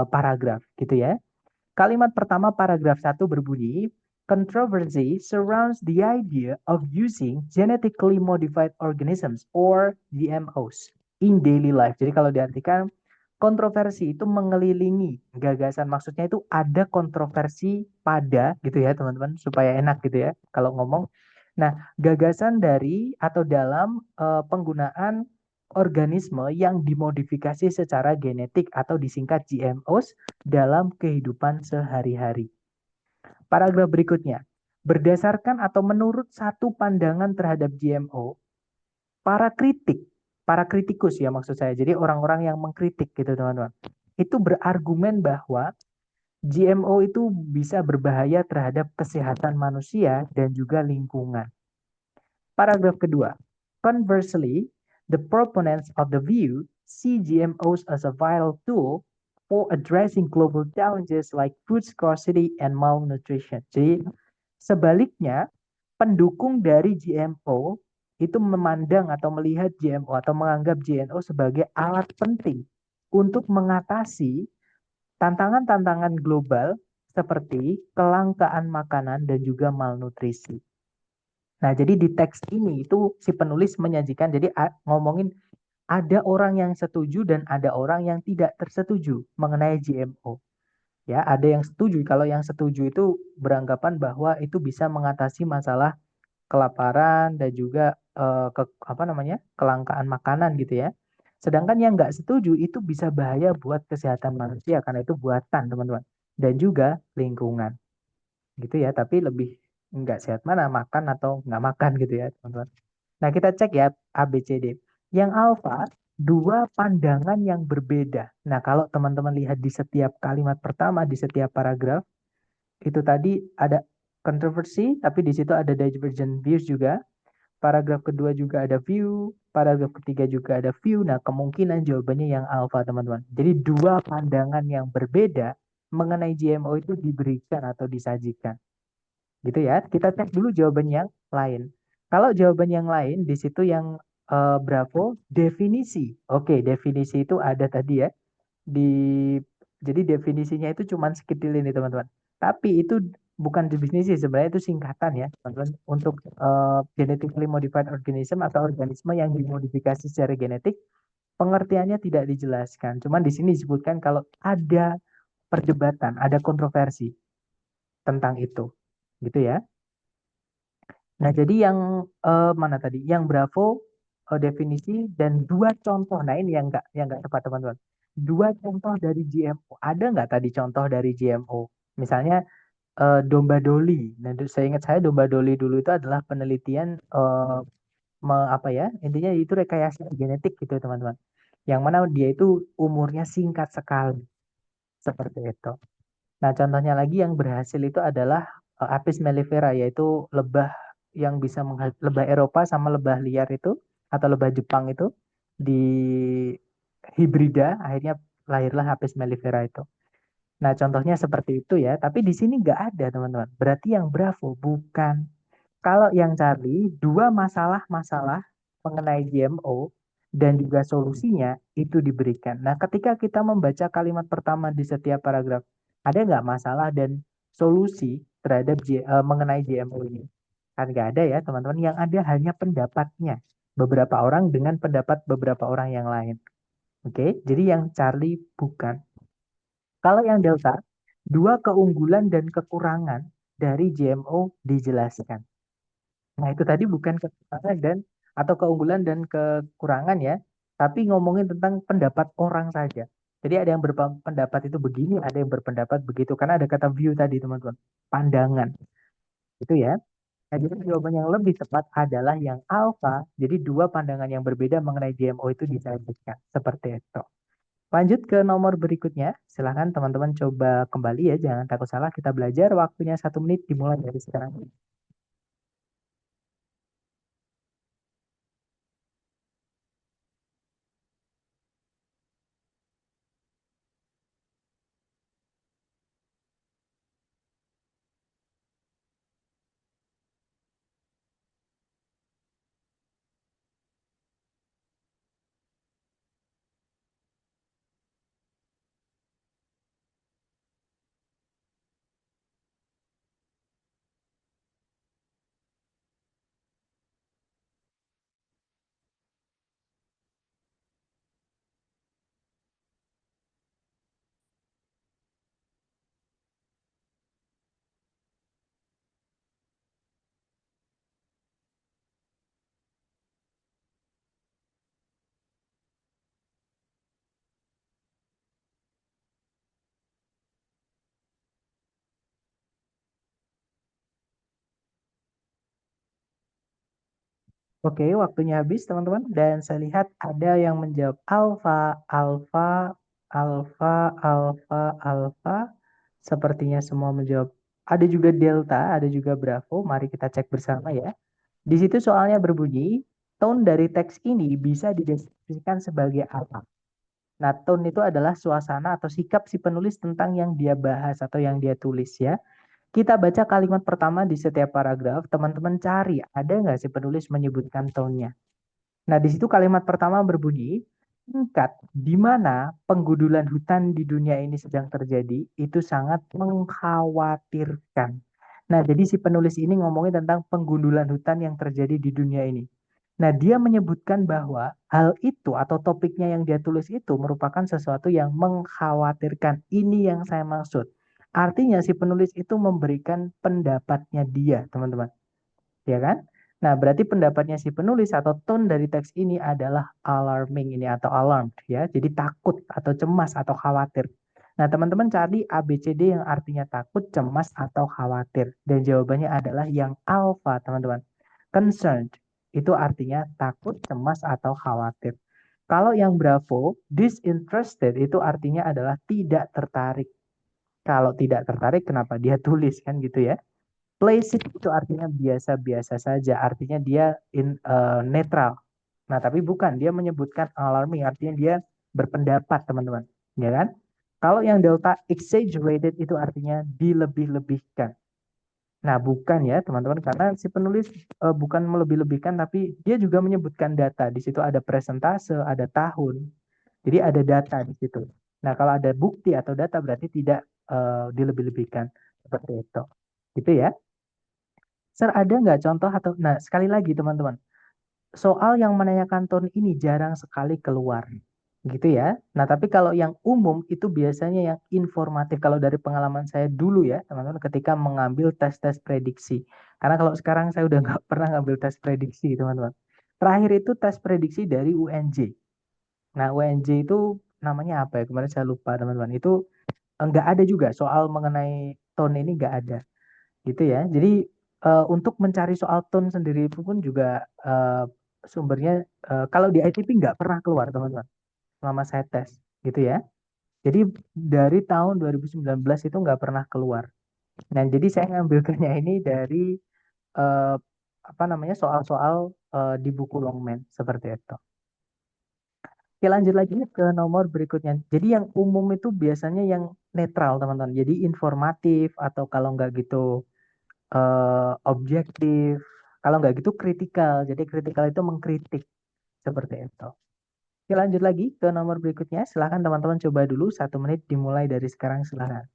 paragraf gitu ya. Kalimat pertama paragraf 1 berbunyi, controversy surrounds the idea of using genetically modified organisms or GMOs in daily life. Jadi kalau diartikan kontroversi itu mengelilingi gagasan, maksudnya itu ada kontroversi pada gitu ya teman-teman, supaya enak gitu ya kalau ngomong. Nah, gagasan dari atau dalam penggunaan organisme yang dimodifikasi secara genetik atau disingkat GMOs dalam kehidupan sehari-hari. Paragraf berikutnya, berdasarkan atau menurut satu pandangan terhadap GMO, para kritikus ya maksud saya, jadi orang-orang yang mengkritik gitu teman-teman, itu berargumen bahwa GMO itu bisa berbahaya terhadap kesehatan manusia dan juga lingkungan. Paragraf kedua, conversely, the proponents of the view see GMOs as a vital tool for addressing global challenges like food scarcity and malnutrition. Jadi sebaliknya, pendukung dari GMO itu memandang atau melihat GMO atau menganggap GMO sebagai alat penting untuk mengatasi tantangan-tantangan global seperti kelangkaan makanan dan juga malnutrisi. Nah, jadi di teks ini itu si penulis menyajikan, jadi ngomongin ada orang yang setuju dan ada orang yang tidak tersetuju mengenai GMO. Ya, ada yang setuju. Kalau yang setuju itu beranggapan bahwa itu bisa mengatasi masalah kelaparan dan juga apa namanya kelangkaan makanan gitu ya. Sedangkan yang nggak setuju itu bisa bahaya buat kesehatan manusia karena itu buatan teman-teman dan juga lingkungan gitu ya. Tapi lebih nggak sehat mana makan atau nggak makan gitu ya teman-teman. Nah kita cek ya A, B, C, D. Yang alfa dua pandangan yang berbeda. Nah kalau teman-teman lihat di setiap kalimat pertama di setiap paragraf itu tadi ada kontroversi, tapi di situ ada divergent views juga. Paragraf kedua juga ada view, paragraf ketiga juga ada view. Nah, kemungkinan jawabannya yang alpha, teman-teman. Jadi dua pandangan yang berbeda mengenai GMO itu diberikan atau disajikan. Gitu ya. Kita cek dulu jawaban yang lain. Kalau jawaban yang lain di situ yang Bravo definisi. Oke, definisi itu ada tadi ya. Di jadi definisinya itu cuma sekedil ini, teman-teman. Tapi itu bukan definisi sebenarnya itu singkatan ya teman-teman untuk genetically modified organism atau organisme yang dimodifikasi secara genetik. Pengertiannya tidak dijelaskan. Cuman di sini disebutkan kalau ada perdebatan, ada kontroversi tentang itu. Gitu ya. Nah, jadi yang mana tadi? Yang Bravo definisi dan dua contoh. Nah, ini yang nggak tepat teman-teman. Dua contoh dari GMO. Ada nggak tadi contoh dari GMO? Misalnya domba Dolly. Nah, saya ingat saya domba Dolly dulu itu adalah penelitian apa ya? Intinya itu rekayasa genetik gitu teman-teman. Yang mana dia itu umurnya singkat sekali seperti itu. Nah, contohnya lagi yang berhasil itu adalah Apis mellifera, yaitu lebah yang bisa lebah Eropa sama lebah liar itu atau lebah Jepang itu di hibrida, akhirnya lahirlah Apis mellifera itu. Nah, contohnya seperti itu ya, tapi di sini nggak ada teman-teman. Berarti yang Bravo bukan. Kalau yang Charlie, dua masalah-masalah mengenai GMO dan juga solusinya itu diberikan. Nah, ketika kita membaca kalimat pertama di setiap paragraf, ada nggak masalah dan solusi terhadap mengenai GMO ini? Kan nggak ada ya, teman-teman. Yang ada hanya pendapatnya beberapa orang dengan pendapat beberapa orang yang lain. Oke, jadi yang Charlie bukan. Kalau yang Delta, dua keunggulan dan kekurangan dari GMO dijelaskan. Nah, itu tadi bukan kekurangan dan atau keunggulan dan kekurangan ya, tapi ngomongin tentang pendapat orang saja. Jadi ada yang berpendapat itu begini, ada yang berpendapat begitu. Karena ada kata view tadi, teman-teman. Pandangan. Itu ya. Nah, jadi jawaban yang lebih tepat adalah yang alfa. Jadi dua pandangan yang berbeda mengenai GMO itu disajikan. Seperti itu. Lanjut ke nomor berikutnya. Silahkan teman-teman coba kembali ya. Jangan takut salah. Kita belajar. Waktunya 1 menit dimulai dari sekarang. Oke, waktunya habis teman-teman. Dan saya lihat ada yang menjawab alfa, alfa, alfa, alfa, alfa. Sepertinya semua menjawab. Ada juga delta, ada juga bravo. Mari kita cek bersama ya. Di situ soalnya berbunyi, tone dari teks ini bisa dideskripsikan sebagai apa? Nah, tone itu adalah suasana atau sikap si penulis tentang yang dia bahas atau yang dia tulis ya. Kita baca kalimat pertama di setiap paragraf, teman-teman cari ada nggak si penulis menyebutkan tone-nya. Nah, di situ kalimat pertama berbunyi, tingkat di mana penggundulan hutan di dunia ini sedang terjadi itu sangat mengkhawatirkan. Nah, jadi si penulis ini ngomongin tentang penggundulan hutan yang terjadi di dunia ini. Nah, dia menyebutkan bahwa hal itu atau topiknya yang dia tulis itu merupakan sesuatu yang mengkhawatirkan. Ini yang saya maksud. Artinya si penulis itu memberikan pendapatnya dia, teman-teman. Ya kan? Nah, berarti pendapatnya si penulis atau tone dari teks ini adalah alarming ini atau alarmed ya. Jadi takut atau cemas atau khawatir. Nah, teman-teman cari ABCD yang artinya takut, cemas atau khawatir. Dan jawabannya adalah yang alpha, teman-teman. Concerned itu artinya takut, cemas atau khawatir. Kalau yang bravo, disinterested itu artinya adalah tidak tertarik. Kalau tidak tertarik, kenapa dia tulis kan gitu ya? Placid itu artinya biasa-biasa saja, artinya dia netral. Nah, tapi bukan, dia menyebutkan alarming, artinya dia berpendapat, teman-teman. Ya kan? Kalau yang delta exaggerated itu artinya dilebih-lebihkan. Nah, bukan ya, teman-teman, karena si penulis bukan melebih-lebihkan, tapi dia juga menyebutkan data. Di situ ada presentase, ada tahun. Jadi ada data di situ. Nah, kalau ada bukti atau data berarti tidak dilebih-lebihkan seperti itu. Gitu ya. Sir, ada nggak contoh atau, nah sekali lagi teman-teman, soal yang menanyakan tone ini jarang sekali keluar. Gitu ya. Nah, tapi kalau yang umum itu biasanya yang informatif. Kalau dari pengalaman saya dulu ya, teman-teman, ketika mengambil tes-tes prediksi. Karena kalau sekarang saya udah nggak pernah ngambil tes prediksi, teman-teman. Terakhir itu tes prediksi dari UNJ. Nah, UNJ itu namanya apa ya? Kemarin saya lupa, teman-teman. Itu nggak ada juga soal mengenai tone ini nggak ada. Gitu ya. Jadi untuk mencari soal tone sendiri itu pun juga sumbernya kalau di ITP nggak pernah keluar, teman-teman, selama saya tes gitu ya. Jadi dari tahun 2019 itu nggak pernah keluar. Nah, jadi saya ngambilkannya ini dari eh, apa namanya soal-soal di buku Longman seperti itu. Oke, lanjut lagi ke nomor berikutnya. Jadi yang umum itu biasanya yang netral, teman-teman. Jadi informatif atau kalau nggak gitu objektif. Kalau nggak gitu kritikal. Jadi kritikal itu mengkritik seperti itu. Oke, lanjut lagi ke nomor berikutnya. Silahkan teman-teman coba dulu 1 menit dimulai dari sekarang, silahkan.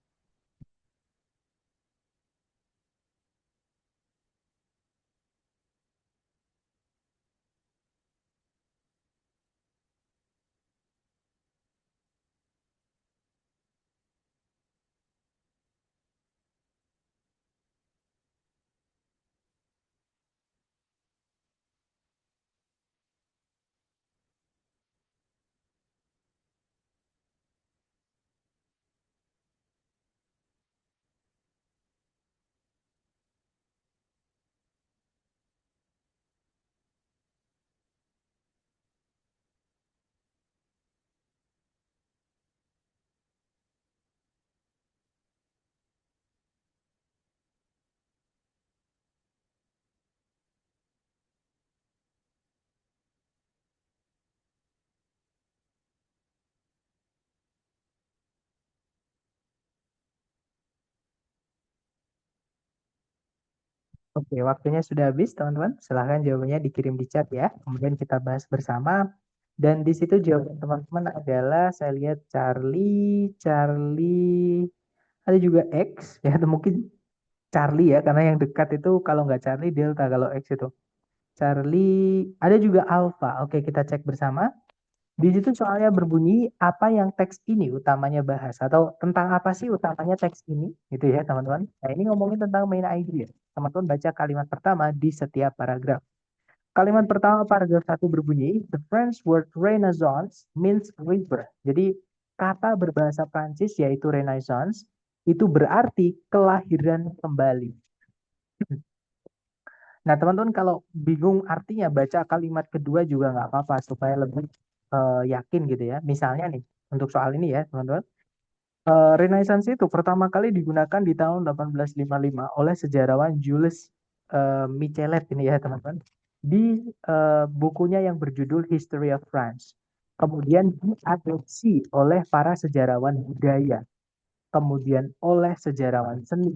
Oke, waktunya sudah habis, teman-teman. Silahkan jawabannya dikirim di chat ya. Kemudian kita bahas bersama. Dan di situ jawaban teman-teman adalah, saya lihat Charlie, Charlie, ada juga X, ya, atau mungkin Charlie ya, karena yang dekat itu kalau nggak Charlie, Delta kalau X itu. Charlie, ada juga Alpha. Oke, kita cek bersama. Di situ soalnya berbunyi apa yang teks ini utamanya bahas atau tentang apa sih utamanya teks ini gitu ya teman-teman. Nah ini ngomongin tentang main idea. Teman-teman baca kalimat pertama di setiap paragraf. Kalimat pertama paragraf 1 berbunyi the French word Renaissance means river. Jadi kata berbahasa Prancis yaitu Renaissance itu berarti kelahiran kembali. Nah, teman-teman kalau bingung artinya baca kalimat kedua juga nggak apa-apa supaya lebih yakin gitu ya. Misalnya nih, untuk soal ini ya, teman-teman. Renaissance itu pertama kali digunakan di tahun 1855 oleh sejarawan Jules Michelet ini ya, teman-teman. Di bukunya yang berjudul History of France. Kemudian diadopsi oleh para sejarawan budaya, kemudian oleh sejarawan seni,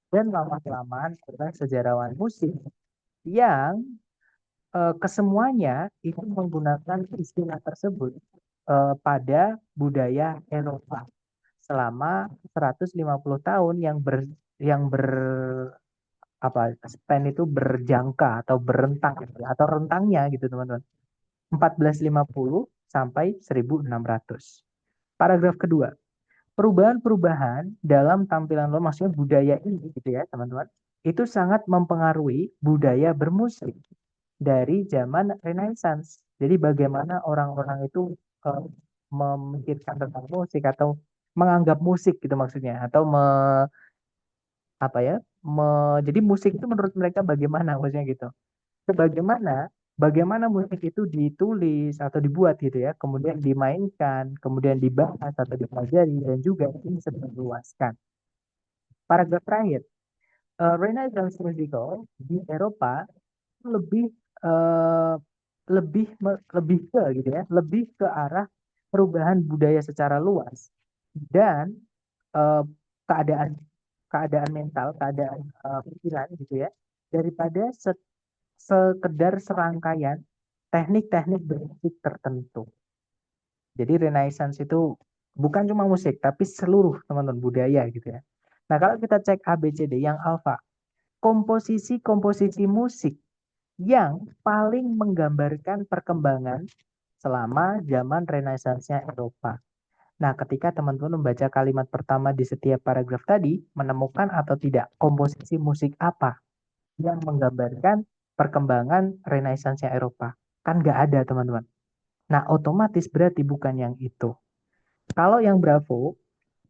dan lama-kelamaan oleh sejarawan musik yang kesemuanya itu menggunakan istilah tersebut pada budaya Eropa selama 150 tahun yang ber apa span itu berjangka atau berentang gitu ya, atau rentangnya gitu teman-teman. 1450 sampai 1600. Paragraf kedua. Perubahan-perubahan dalam tampilan lo maksudnya budaya ini gitu ya teman-teman. Itu sangat mempengaruhi budaya bermusik dari zaman Renaissance. Jadi bagaimana orang-orang itu eh, memikirkan tentang musik atau menganggap musik gitu maksudnya atau apa ya jadi musik itu menurut mereka bagaimana maksudnya gitu. Sebagaimana bagaimana musik itu ditulis atau dibuat gitu ya, kemudian dimainkan, kemudian dibahas atau dipelajari dan juga ini sedang diluaskan. Paragraf terakhir, Renaissance musical di Eropa lebih eh, lebih ke gitu ya, lebih ke arah perubahan budaya secara luas dan eh, keadaan keadaan mental, keadaan pikiran gitu ya, daripada sekedar serangkaian teknik-teknik bermusik tertentu. Jadi Renaissance itu bukan cuma musik, tapi seluruh teman-teman budaya gitu ya. Nah, kalau kita cek A, B, C, D yang alfa, komposisi-komposisi musik yang paling menggambarkan perkembangan selama zaman Renaissance-nya Eropa. Nah, ketika teman-teman membaca kalimat pertama di setiap paragraf tadi, menemukan atau tidak komposisi musik apa yang menggambarkan perkembangan Renaissance-nya Eropa? Kan nggak ada, teman-teman. Nah, otomatis berarti bukan yang itu. Kalau yang Bravo,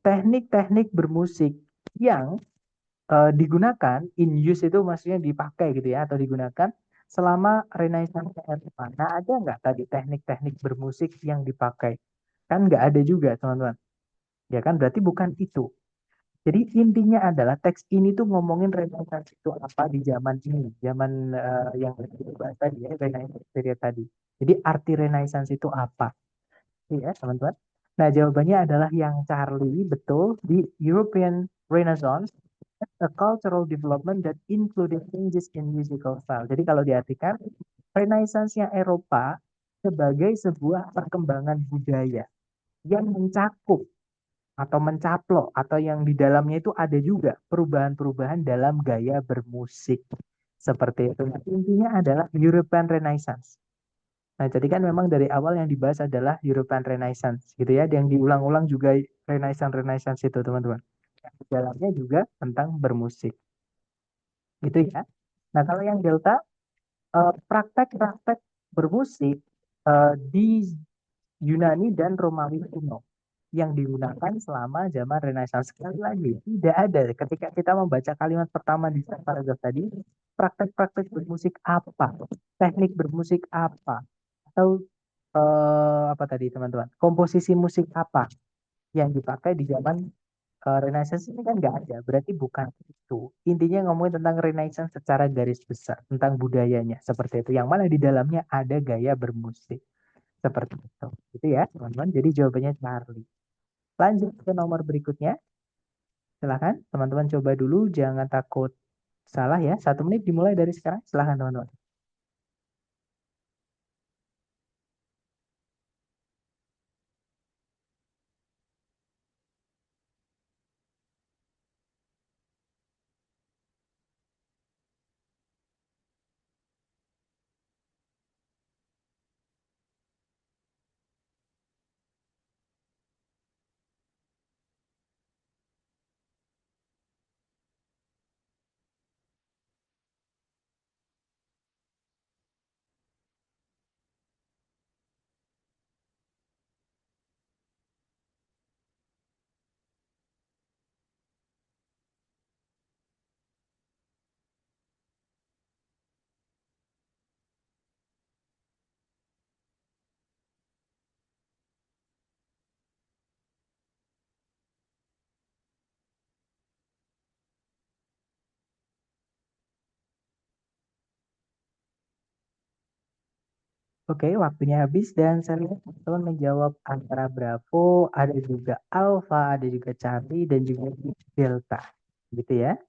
teknik-teknik bermusik yang digunakan, in use itu maksudnya dipakai gitu ya, atau digunakan selama Renaissance Eropa. Nah, ada nggak tadi teknik-teknik bermusik yang dipakai? Kan nggak ada juga, teman-teman. Ya kan, berarti bukan itu. Jadi intinya adalah teks ini tuh ngomongin Renaissance itu apa di zaman ini, zaman yang kita tadi ya, Renaissance period tadi. Jadi arti Renaissance itu apa? Iya, teman-teman. Nah, jawabannya adalah yang Charlie, betul, di European Renaissance, a cultural development that included changes in musical style. Jadi kalau diartikan, Renaissance-nya Eropa sebagai sebuah perkembangan budaya yang mencakup atau mencaplok atau yang di dalamnya itu ada juga perubahan-perubahan dalam gaya bermusik. Seperti itu. Nah, intinya adalah European Renaissance. Nah, jadi kan memang dari awal yang dibahas adalah European Renaissance gitu ya, yang diulang-ulang juga Renaissance itu, teman-teman. Di dalamnya juga tentang bermusik. Gitu ya. Nah, kalau yang Delta, praktek-praktek bermusik di Yunani dan Romawi kuno yang digunakan selama zaman Renaissance. Sekali lagi, tidak ada ketika kita membaca kalimat pertama di paragraf tadi, praktek-praktek bermusik apa, teknik bermusik apa, atau apa tadi teman-teman, komposisi musik apa yang dipakai di zaman Renaissance ini kan nggak ada, berarti bukan itu. Intinya ngomongin tentang Renaissance secara garis besar, tentang budayanya seperti itu, yang mana di dalamnya ada gaya bermusik seperti itu. Itu ya teman-teman. Jadi jawabannya Charlie. Lanjut ke nomor berikutnya. Silahkan teman-teman coba dulu, jangan takut salah ya. 1 menit dimulai dari sekarang. Silahkan teman-teman. Oke, waktunya habis dan saya lihat teman-teman menjawab antara Bravo, ada juga Alpha, ada juga Charlie, dan juga Delta. Gitu ya.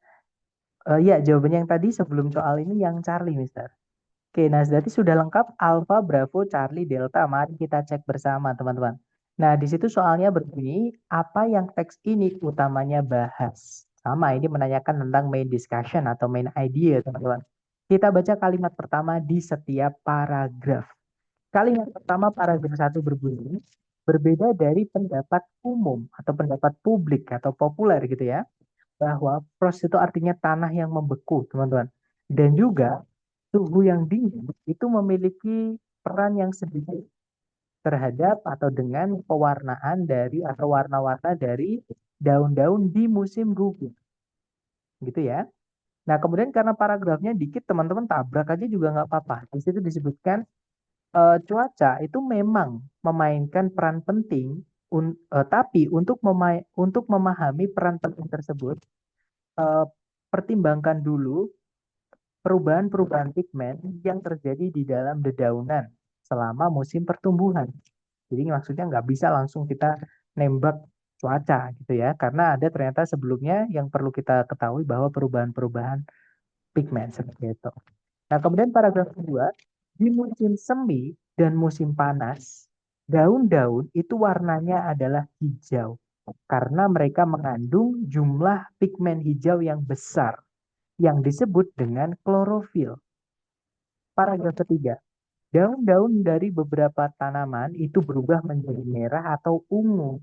Ya, jawabannya yang tadi sebelum soal ini yang Charlie, Mister. Oke, nah berarti sudah lengkap Alpha, Bravo, Charlie, Delta. Mari kita cek bersama, teman-teman. Nah, di situ soalnya berbunyi, apa yang teks ini utamanya bahas? Sama, ini menanyakan tentang main discussion atau main idea, teman-teman. Kita baca kalimat pertama di setiap paragraf. Kalimat pertama paragraf 1 berbunyi, berbeda dari pendapat umum atau pendapat publik atau populer gitu ya, bahwa frost itu artinya tanah yang membeku, teman-teman. Dan juga suhu yang dingin itu memiliki peran yang sedikit terhadap atau dengan pewarnaan dari atau warna-warna dari daun-daun di musim gugur, gitu ya. Nah, kemudian karena paragrafnya dikit, teman-teman tabrak aja juga nggak apa-apa. Di situ disebutkan cuaca itu memang memainkan peran penting, tapi untuk memahami peran penting tersebut, eh, pertimbangkan dulu perubahan-perubahan pigmen yang terjadi di dalam dedaunan selama musim pertumbuhan. Jadi maksudnya nggak bisa langsung kita nembak cuaca gitu ya, karena ada ternyata sebelumnya yang perlu kita ketahui bahwa perubahan-perubahan pigmen seperti itu. Nah, kemudian paragraf kedua, di musim semi dan musim panas, daun-daun itu warnanya adalah hijau. karena mereka mengandung jumlah pigmen hijau yang besar yang disebut dengan klorofil. Paragraf ketiga, daun-daun dari beberapa tanaman itu berubah menjadi merah atau ungu,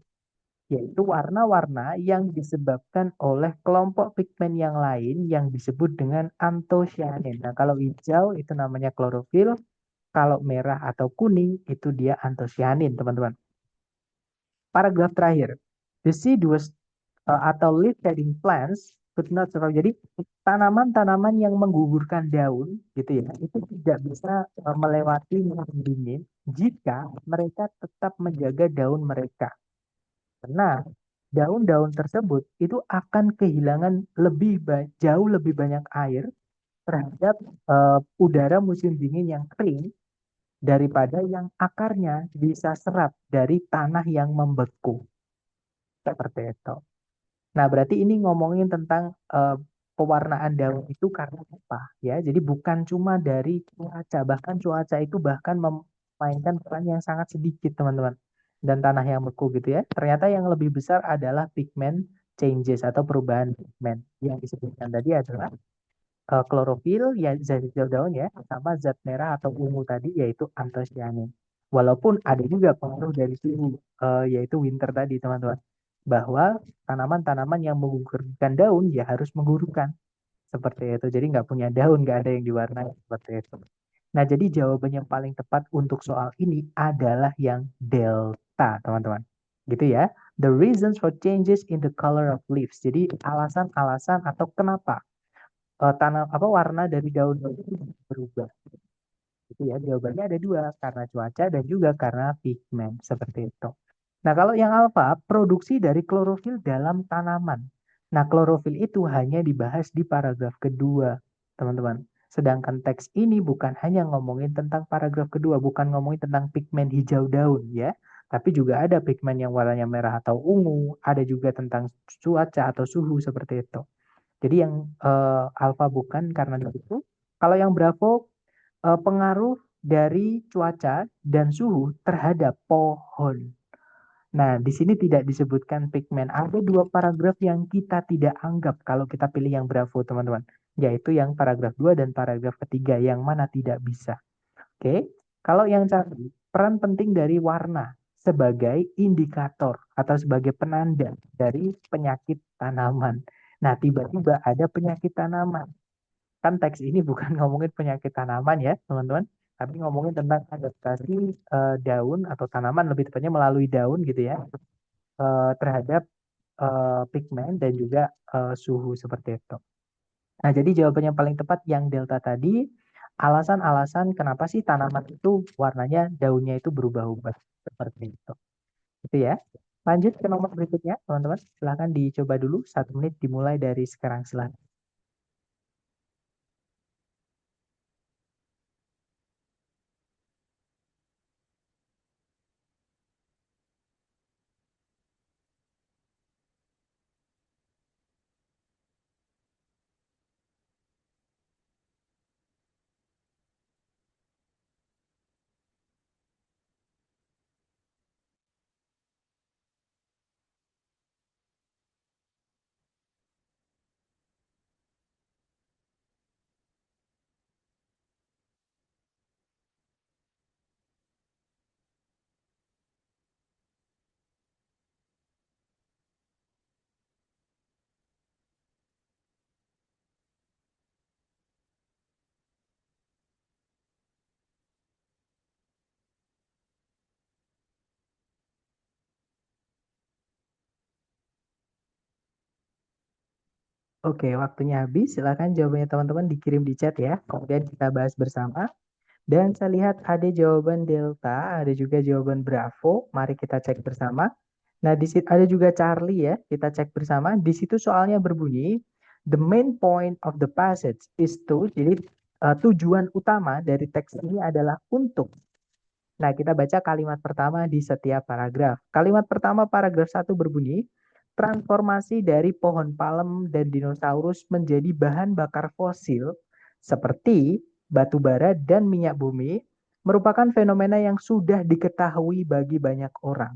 yaitu warna-warna yang disebabkan oleh kelompok pigmen yang lain yang disebut dengan antosianin. Nah, kalau hijau itu namanya klorofil, kalau merah atau kuning itu dia antosianin, teman-teman. Paragraf terakhir, deciduous atau leaf shedding plants could not survive. Jadi tanaman-tanaman yang menggugurkan daun gitu ya, itu tidak bisa melewati musim dingin jika mereka tetap menjaga daun mereka. Karena daun-daun tersebut itu akan kehilangan jauh lebih banyak air terhadap udara musim dingin yang kering daripada yang akarnya bisa serap dari tanah yang membeku. Seperti itu. Nah, berarti ini ngomongin tentang pewarnaan daun itu karena apa ya? Jadi bukan cuma dari cuaca, bahkan cuaca itu bahkan memainkan peran yang sangat sedikit, teman-teman. Dan tanah yang beku gitu ya. Ternyata yang lebih besar adalah pigment changes atau perubahan pigmen. Yang disebutkan tadi adalah klorofil, ya zat hijau daun ya, sama zat merah atau ungu tadi yaitu antosianin. Walaupun ada juga pengaruh dari suhu, yaitu winter tadi, teman-teman, bahwa tanaman-tanaman yang menggugurkan daun ya harus menggugurkan seperti itu. Jadi nggak punya daun, nggak ada yang diwarnai seperti itu. Nah, jadi jawaban yang paling tepat untuk soal ini adalah yang delta, teman-teman. Gitu ya. The reasons for changes in the color of leaves. Jadi alasan-alasan atau kenapa warna dari daun itu berubah. Itu ya, jawabannya ada dua, karena cuaca dan juga karena pigmen seperti itu. Nah, kalau yang alfa, produksi dari klorofil dalam tanaman. Nah, klorofil itu hanya dibahas di paragraf kedua, teman-teman. Sedangkan teks ini bukan hanya ngomongin tentang paragraf kedua, bukan ngomongin tentang pigmen hijau daun ya, tapi juga ada pigmen yang warnanya merah atau ungu, ada juga tentang cuaca atau suhu seperti itu. Jadi yang alfa bukan karena itu. Kalau yang bravo pengaruh dari cuaca dan suhu terhadap pohon. Nah, di sini tidak disebutkan pigmen. Ada dua paragraf yang kita tidak anggap kalau kita pilih yang bravo, teman-teman. Yaitu yang paragraf 2 dan paragraf ketiga, yang mana tidak bisa. Oke, kalau yang Charlie, peran penting dari warna sebagai indikator atau sebagai penanda dari penyakit tanaman. Nah, tiba-tiba ada penyakit tanaman. Kan teks ini bukan ngomongin penyakit tanaman ya, teman-teman, tapi ngomongin tentang adaptasi daun atau tanaman, lebih tepatnya melalui daun gitu ya, terhadap pigmen dan juga suhu seperti itu. Nah, jadi jawaban yang paling tepat yang delta tadi, alasan-alasan kenapa sih tanaman itu warnanya daunnya itu berubah-ubah seperti itu. Itu ya. Lanjut ke nomor berikutnya, teman-teman. Silahkan dicoba dulu. 1 menit dimulai dari sekarang, silahkan. Oke, waktunya habis. Silahkan jawabannya teman-teman dikirim di chat ya. Kemudian kita bahas bersama. Dan saya lihat ada jawaban delta, ada juga jawaban bravo. Mari kita cek bersama. Nah, di situ ada juga Charlie ya. Kita cek bersama. Di situ soalnya berbunyi, the main point of the passage is to. Jadi tujuan utama dari teks ini adalah untuk. Nah, kita baca kalimat pertama di setiap paragraf. Kalimat pertama paragraf 1 berbunyi, transformasi dari pohon palem dan dinosaurus menjadi bahan bakar fosil seperti batu bara dan minyak bumi merupakan fenomena yang sudah diketahui bagi banyak orang.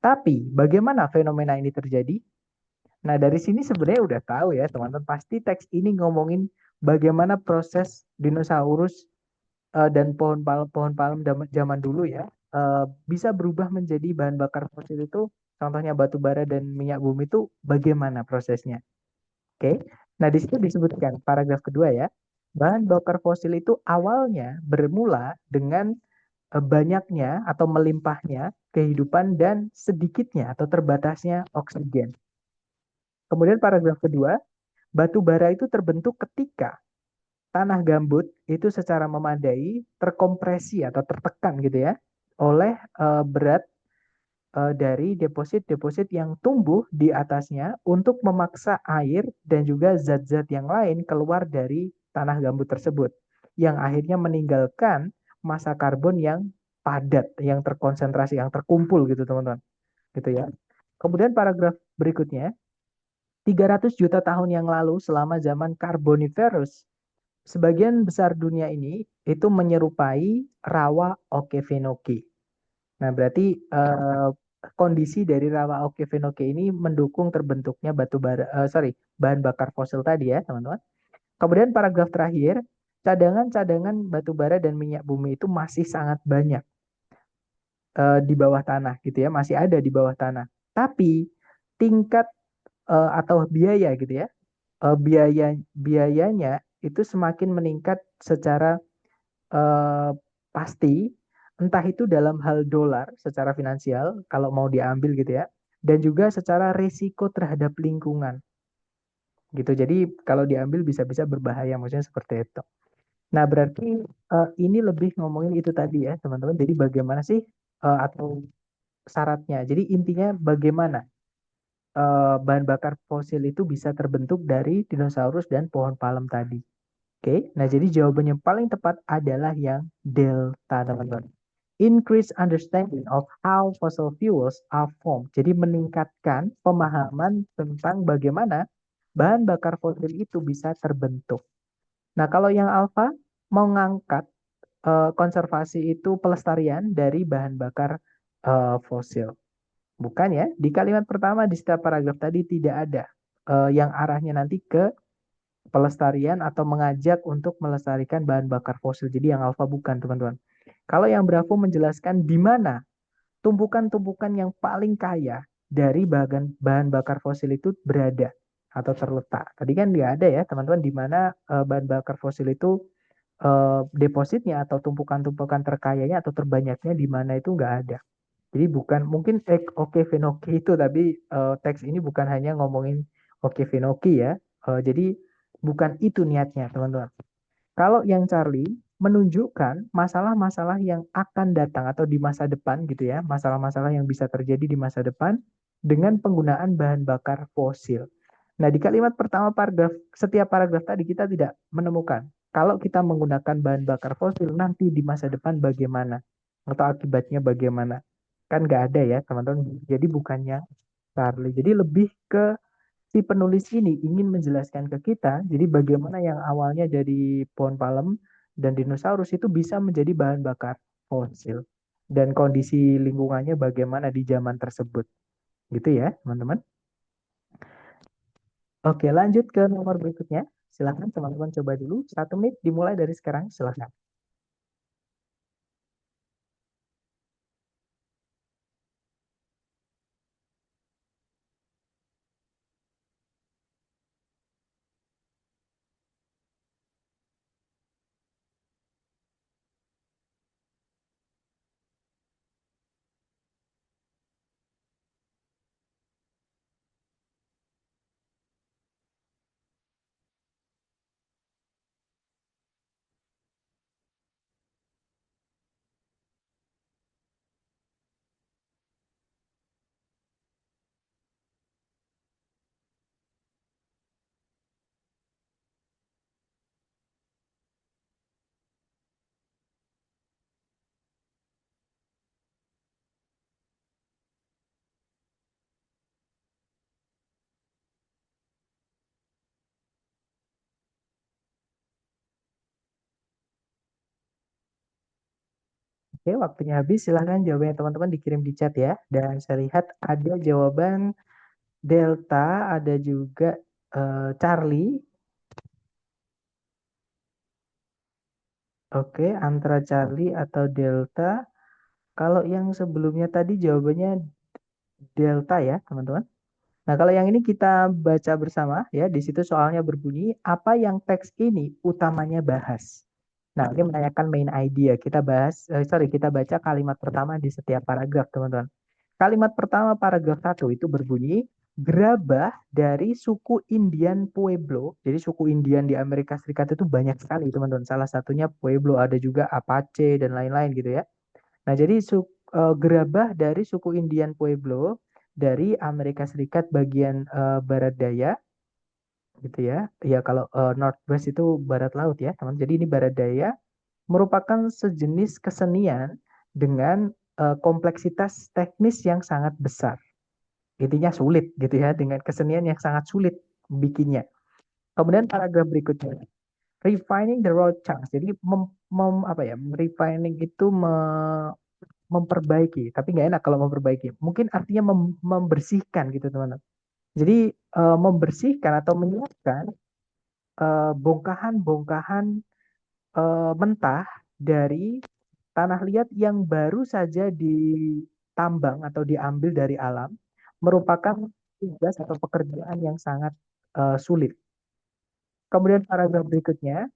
Tapi bagaimana fenomena ini terjadi? Nah, dari sini sebenarnya udah tahu ya, teman-teman. Pasti teks ini ngomongin bagaimana proses dinosaurus dan pohon palem zaman dulu ya bisa berubah menjadi bahan bakar fosil itu. Contohnya batu bara dan minyak bumi itu bagaimana prosesnya? Oke. Nah, di situ disebutkan paragraf kedua ya. Bahan bakar fosil itu awalnya bermula dengan banyaknya atau melimpahnya kehidupan dan sedikitnya atau terbatasnya oksigen. Kemudian paragraf kedua, batu bara itu terbentuk ketika tanah gambut itu secara memadai terkompresi atau tertekan gitu ya oleh berat dari deposit-deposit yang tumbuh di atasnya untuk memaksa air dan juga zat-zat yang lain keluar dari tanah gambut tersebut yang akhirnya meninggalkan massa karbon yang padat, yang terkonsentrasi, yang terkumpul gitu teman-teman. Gitu ya. Kemudian paragraf berikutnya, 300 juta tahun yang lalu selama zaman Carboniferous, sebagian besar dunia ini itu menyerupai rawa Okefenokee. Nah, berarti kondisi dari rawa Okefenokee ini mendukung terbentuknya batu bara, bahan bakar fosil tadi ya, teman-teman. Kemudian paragraf terakhir, cadangan-cadangan batu bara dan minyak bumi itu masih sangat banyak di bawah tanah gitu ya, masih ada di bawah tanah. Tapi tingkat atau biaya gitu ya, biayanya itu semakin meningkat secara eh, pasti, entah itu dalam hal dolar secara finansial kalau mau diambil gitu ya, dan juga secara risiko terhadap lingkungan gitu. Jadi kalau diambil bisa-bisa berbahaya, maksudnya seperti itu. Nah, berarti ini lebih ngomongin itu tadi ya, teman-teman. Jadi bagaimana sih atau syaratnya? Jadi intinya bagaimana bahan bakar fosil itu bisa terbentuk dari dinosaurus dan pohon palem tadi. Oke, nah jadi jawaban yang paling tepat adalah yang delta, teman-teman. Increase understanding of how fossil fuels are formed. Jadi meningkatkan pemahaman tentang bagaimana bahan bakar fosil itu bisa terbentuk. Nah, kalau yang alpha mengangkat konservasi itu pelestarian dari bahan bakar fosil. Bukan ya, di kalimat pertama di setiap paragraf tadi tidak ada yang arahnya nanti ke pelestarian atau mengajak untuk melestarikan bahan bakar fosil. Jadi yang alfa bukan, teman-teman. Kalau yang Bravo menjelaskan di mana tumpukan-tumpukan yang paling kaya dari bahan bakar fosil itu berada atau terletak. Tadi kan nggak ada ya, teman-teman, di mana bahan bakar fosil itu depositnya atau tumpukan-tumpukan terkayanya atau terbanyaknya di mana itu nggak ada. Jadi bukan mungkin Oke Fenoki itu, tapi teks ini bukan hanya ngomongin Oke Fenoki ya. Jadi bukan itu niatnya, teman-teman. Kalau yang Charlie menunjukkan masalah-masalah yang akan datang atau di masa depan gitu ya, masalah-masalah yang bisa terjadi di masa depan dengan penggunaan bahan bakar fosil. Nah, di kalimat pertama paragraf, setiap paragraf tadi kita tidak menemukan kalau kita menggunakan bahan bakar fosil nanti di masa depan bagaimana atau akibatnya bagaimana. Kan nggak ada ya, teman-teman. Jadi bukannya Charlie. Jadi lebih ke si penulis ini ingin menjelaskan ke kita, jadi bagaimana yang awalnya dari pohon palem dan dinosaurus itu bisa menjadi bahan bakar fosil. Dan kondisi lingkungannya bagaimana di zaman tersebut. Gitu ya, teman-teman. Oke, lanjut ke nomor berikutnya. Silahkan teman-teman coba dulu. 1 menit dimulai dari sekarang, silahkan. Oke, waktunya habis. Silahkan jawabannya teman-teman dikirim di chat ya. Dan saya lihat ada jawaban Delta, ada juga Charlie. Oke, antara Charlie atau Delta. Kalau yang sebelumnya tadi jawabannya Delta ya, teman-teman. Nah, kalau yang ini kita baca bersama ya, di situ soalnya berbunyi apa yang teks ini utamanya bahas. Nah, ini menanyakan main idea. Kita bahas, kita baca kalimat pertama di setiap paragraf, teman-teman. Kalimat pertama paragraf 1 itu berbunyi gerabah dari suku Indian Pueblo. Jadi suku Indian di Amerika Serikat itu banyak sekali, teman-teman. Salah satunya Pueblo, ada juga Apache dan lain-lain gitu ya. Nah, jadi gerabah dari suku Indian Pueblo dari Amerika Serikat bagian barat daya gitu ya. Ya kalau Northwest itu barat laut ya, teman. Jadi ini barat daya merupakan sejenis kesenian dengan kompleksitas teknis yang sangat besar. Intinya sulit gitu ya, dengan kesenian yang sangat sulit bikinnya. Kemudian paragraf berikutnya, refining the raw chunks. Jadi apa ya, refining itu memperbaiki, tapi nggak enak kalau memperbaiki. Mungkin artinya membersihkan gitu teman-teman. Jadi membersihkan atau menyiapkan bongkahan-bongkahan mentah dari tanah liat yang baru saja ditambang atau diambil dari alam, merupakan tugas atau pekerjaan yang sangat sulit. Kemudian paragraf berikutnya,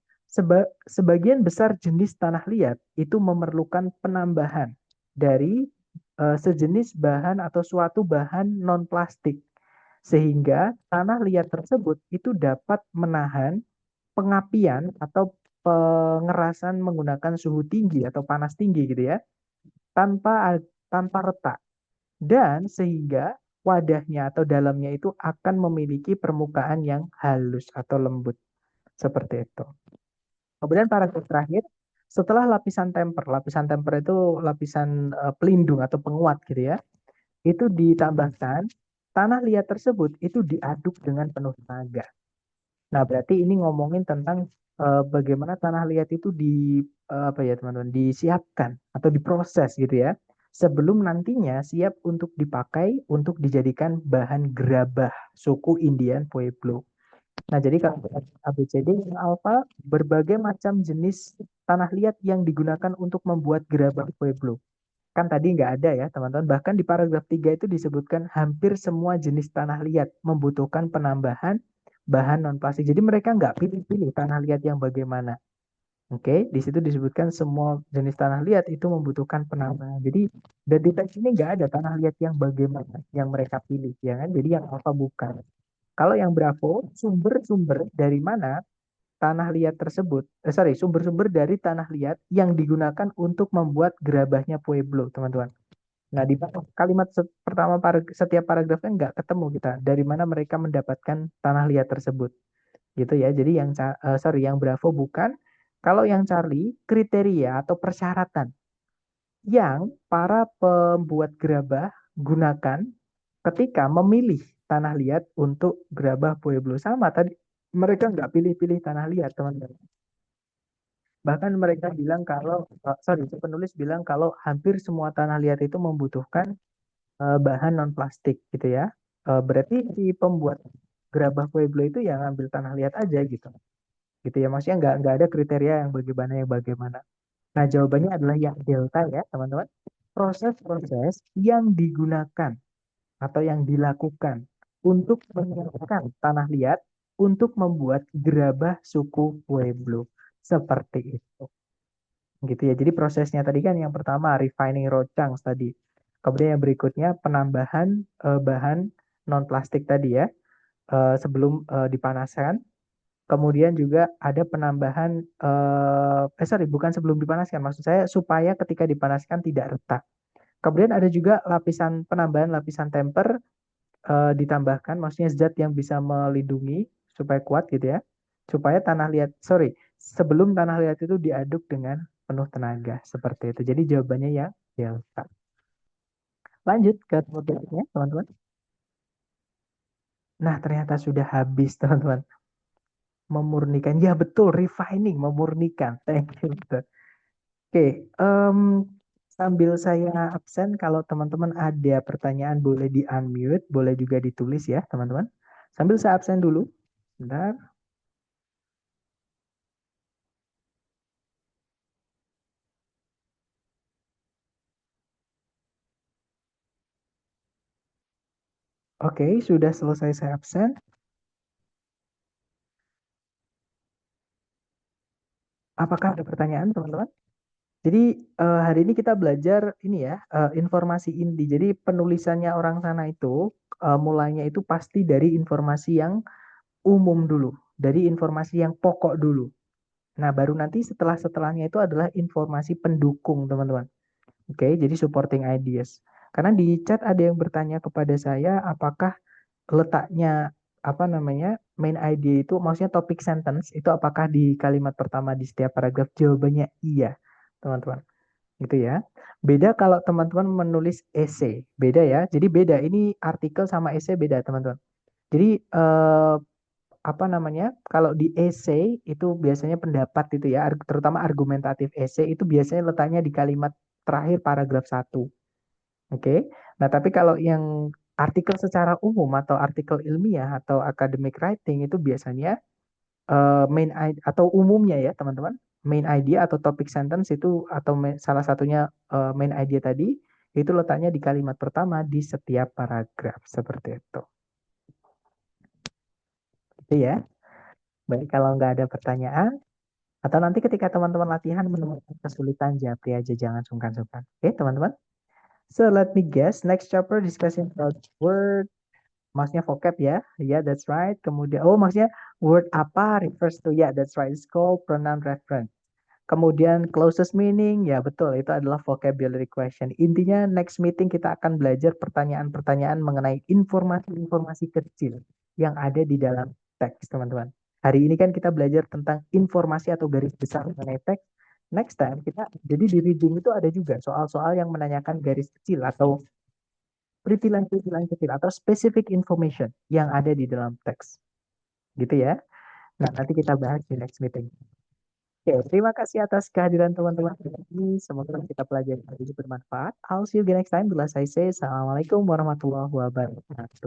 sebagian besar jenis tanah liat itu memerlukan penambahan dari sejenis bahan atau suatu bahan non-plastik, sehingga tanah liat tersebut itu dapat menahan pengapian atau pengerasan menggunakan suhu tinggi atau panas tinggi gitu ya, tanpa tanpa retak, dan sehingga wadahnya atau dalamnya itu akan memiliki permukaan yang halus atau lembut seperti itu. Kemudian paragraf terakhir, setelah lapisan temper itu lapisan pelindung atau penguat gitu ya, itu ditambahkan tanah liat tersebut itu diaduk dengan penuh tenaga. Nah, berarti ini ngomongin tentang bagaimana tanah liat itu apa ya teman-teman, disiapkan atau diproses gitu ya, sebelum nantinya siap untuk dipakai untuk dijadikan bahan gerabah suku Indian Pueblo. Nah, jadi kalau ABCD yang alfa, berbagai macam jenis tanah liat yang digunakan untuk membuat gerabah Pueblo. Kan tadi nggak ada ya, teman-teman. Bahkan di paragraf 3 itu disebutkan hampir semua jenis tanah liat membutuhkan penambahan bahan non-plastik. Jadi mereka nggak pilih-pilih tanah liat yang bagaimana. Oke, di situ disebutkan semua jenis tanah liat itu membutuhkan penambahan. Jadi dari teks ini nggak ada tanah liat yang bagaimana yang mereka pilih, ya kan? Jadi yang alfa bukan. Kalau yang Bravo, sumber-sumber dari mana tanah liat tersebut, sumber-sumber dari tanah liat yang digunakan untuk membuat gerabahnya Pueblo, teman-teman. Nah, di kalimat pertama setiap paragrafnya nggak ketemu kita dari mana mereka mendapatkan tanah liat tersebut, gitu ya. Jadi yang Bravo bukan. Kalau yang Charlie, kriteria atau persyaratan yang para pembuat gerabah gunakan ketika memilih tanah liat untuk gerabah Pueblo, sama tadi mereka nggak pilih-pilih tanah liat, teman-teman. Bahkan mereka bilang kalau penulis bilang kalau hampir semua tanah liat itu membutuhkan bahan non plastik gitu ya. Berarti si pembuat gerabah Pueblo itu yang ambil tanah liat aja gitu. Gitu ya, maksudnya nggak ada kriteria yang bagaimana. Nah, jawabannya adalah yang delta ya, teman-teman. Proses-proses yang digunakan atau yang dilakukan untuk menyiapkan tanah liat untuk membuat gerabah suku Pueblo. Seperti itu. Gitu ya. Jadi prosesnya tadi kan yang pertama refining rochunks tadi. Kemudian yang berikutnya penambahan bahan non plastik tadi ya, sebelum dipanaskan. Kemudian juga ada penambahan bukan sebelum dipanaskan, maksud saya supaya ketika dipanaskan tidak retak. Kemudian ada juga penambahan lapisan temper ditambahkan, maksudnya zat yang bisa melindungi supaya kuat gitu ya, supaya sebelum tanah liat itu diaduk dengan penuh tenaga seperti itu. Jadi jawabannya yang delta. Lanjut ke berikutnya teman-teman. Nah, ternyata sudah habis teman-teman. Memurnikan, ya betul, refining, memurnikan. Thank you. Oke, Sambil saya absen, kalau teman-teman ada pertanyaan boleh di-unmute, boleh juga ditulis ya, teman-teman. Sambil saya absen dulu. Bentar. Oke, sudah selesai saya absen. Apakah ada pertanyaan, teman-teman? Jadi hari ini kita belajar ini ya, informasi inti. Jadi penulisannya orang sana itu mulainya itu pasti dari informasi yang umum dulu, dari informasi yang pokok dulu. Nah, baru nanti setelahnya itu adalah informasi pendukung, teman-teman. Oke, jadi supporting ideas. Karena di chat ada yang bertanya kepada saya, apakah letaknya apa namanya main idea itu, maksudnya topik sentence itu apakah di kalimat pertama di setiap paragraf? Jawabannya iya, teman-teman. Gitu ya. Beda kalau teman-teman menulis essay, beda ya. Jadi beda. Ini artikel sama essay beda, teman-teman. Jadi apa namanya? Kalau di essay itu biasanya pendapat itu ya, terutama argumentatif essay itu biasanya letaknya di kalimat terakhir paragraf satu. Oke. Nah, tapi kalau yang artikel secara umum atau artikel ilmiah atau academic writing itu biasanya atau umumnya ya, teman-teman. Main idea atau topic sentence itu atau salah satunya main idea tadi itu letaknya di kalimat pertama di setiap paragraf seperti itu. Itu ya. Baik, kalau nggak ada pertanyaan atau nanti ketika teman-teman latihan menemukan kesulitan, japri aja, jangan sungkan-sungkan. Oke, teman-teman. So let me guess, next chapter discussing about word, maksudnya vocab ya, yeah that's right. Kemudian, oh maksudnya word apa refers to, yeah that's right, it's called pronoun reference. Kemudian closest meaning, ya betul, itu adalah vocabulary question. Intinya next meeting kita akan belajar pertanyaan-pertanyaan mengenai informasi-informasi kecil yang ada di dalam teks, teman-teman. Hari ini kan kita belajar tentang informasi atau garis besar mengenai teks. Next time kita, jadi di reading itu ada juga soal-soal yang menanyakan garis kecil atau pritilan-pritilan kecil atau specific information yang ada di dalam teks. Gitu ya. Nah, nanti kita bahas di next meeting. Oke, terima kasih atas kehadiran teman-teman ini. Semoga kita pelajari hari ini bermanfaat. I'll see you again next time. Bila saya say, Assalamualaikum warahmatullahi wabarakatuh.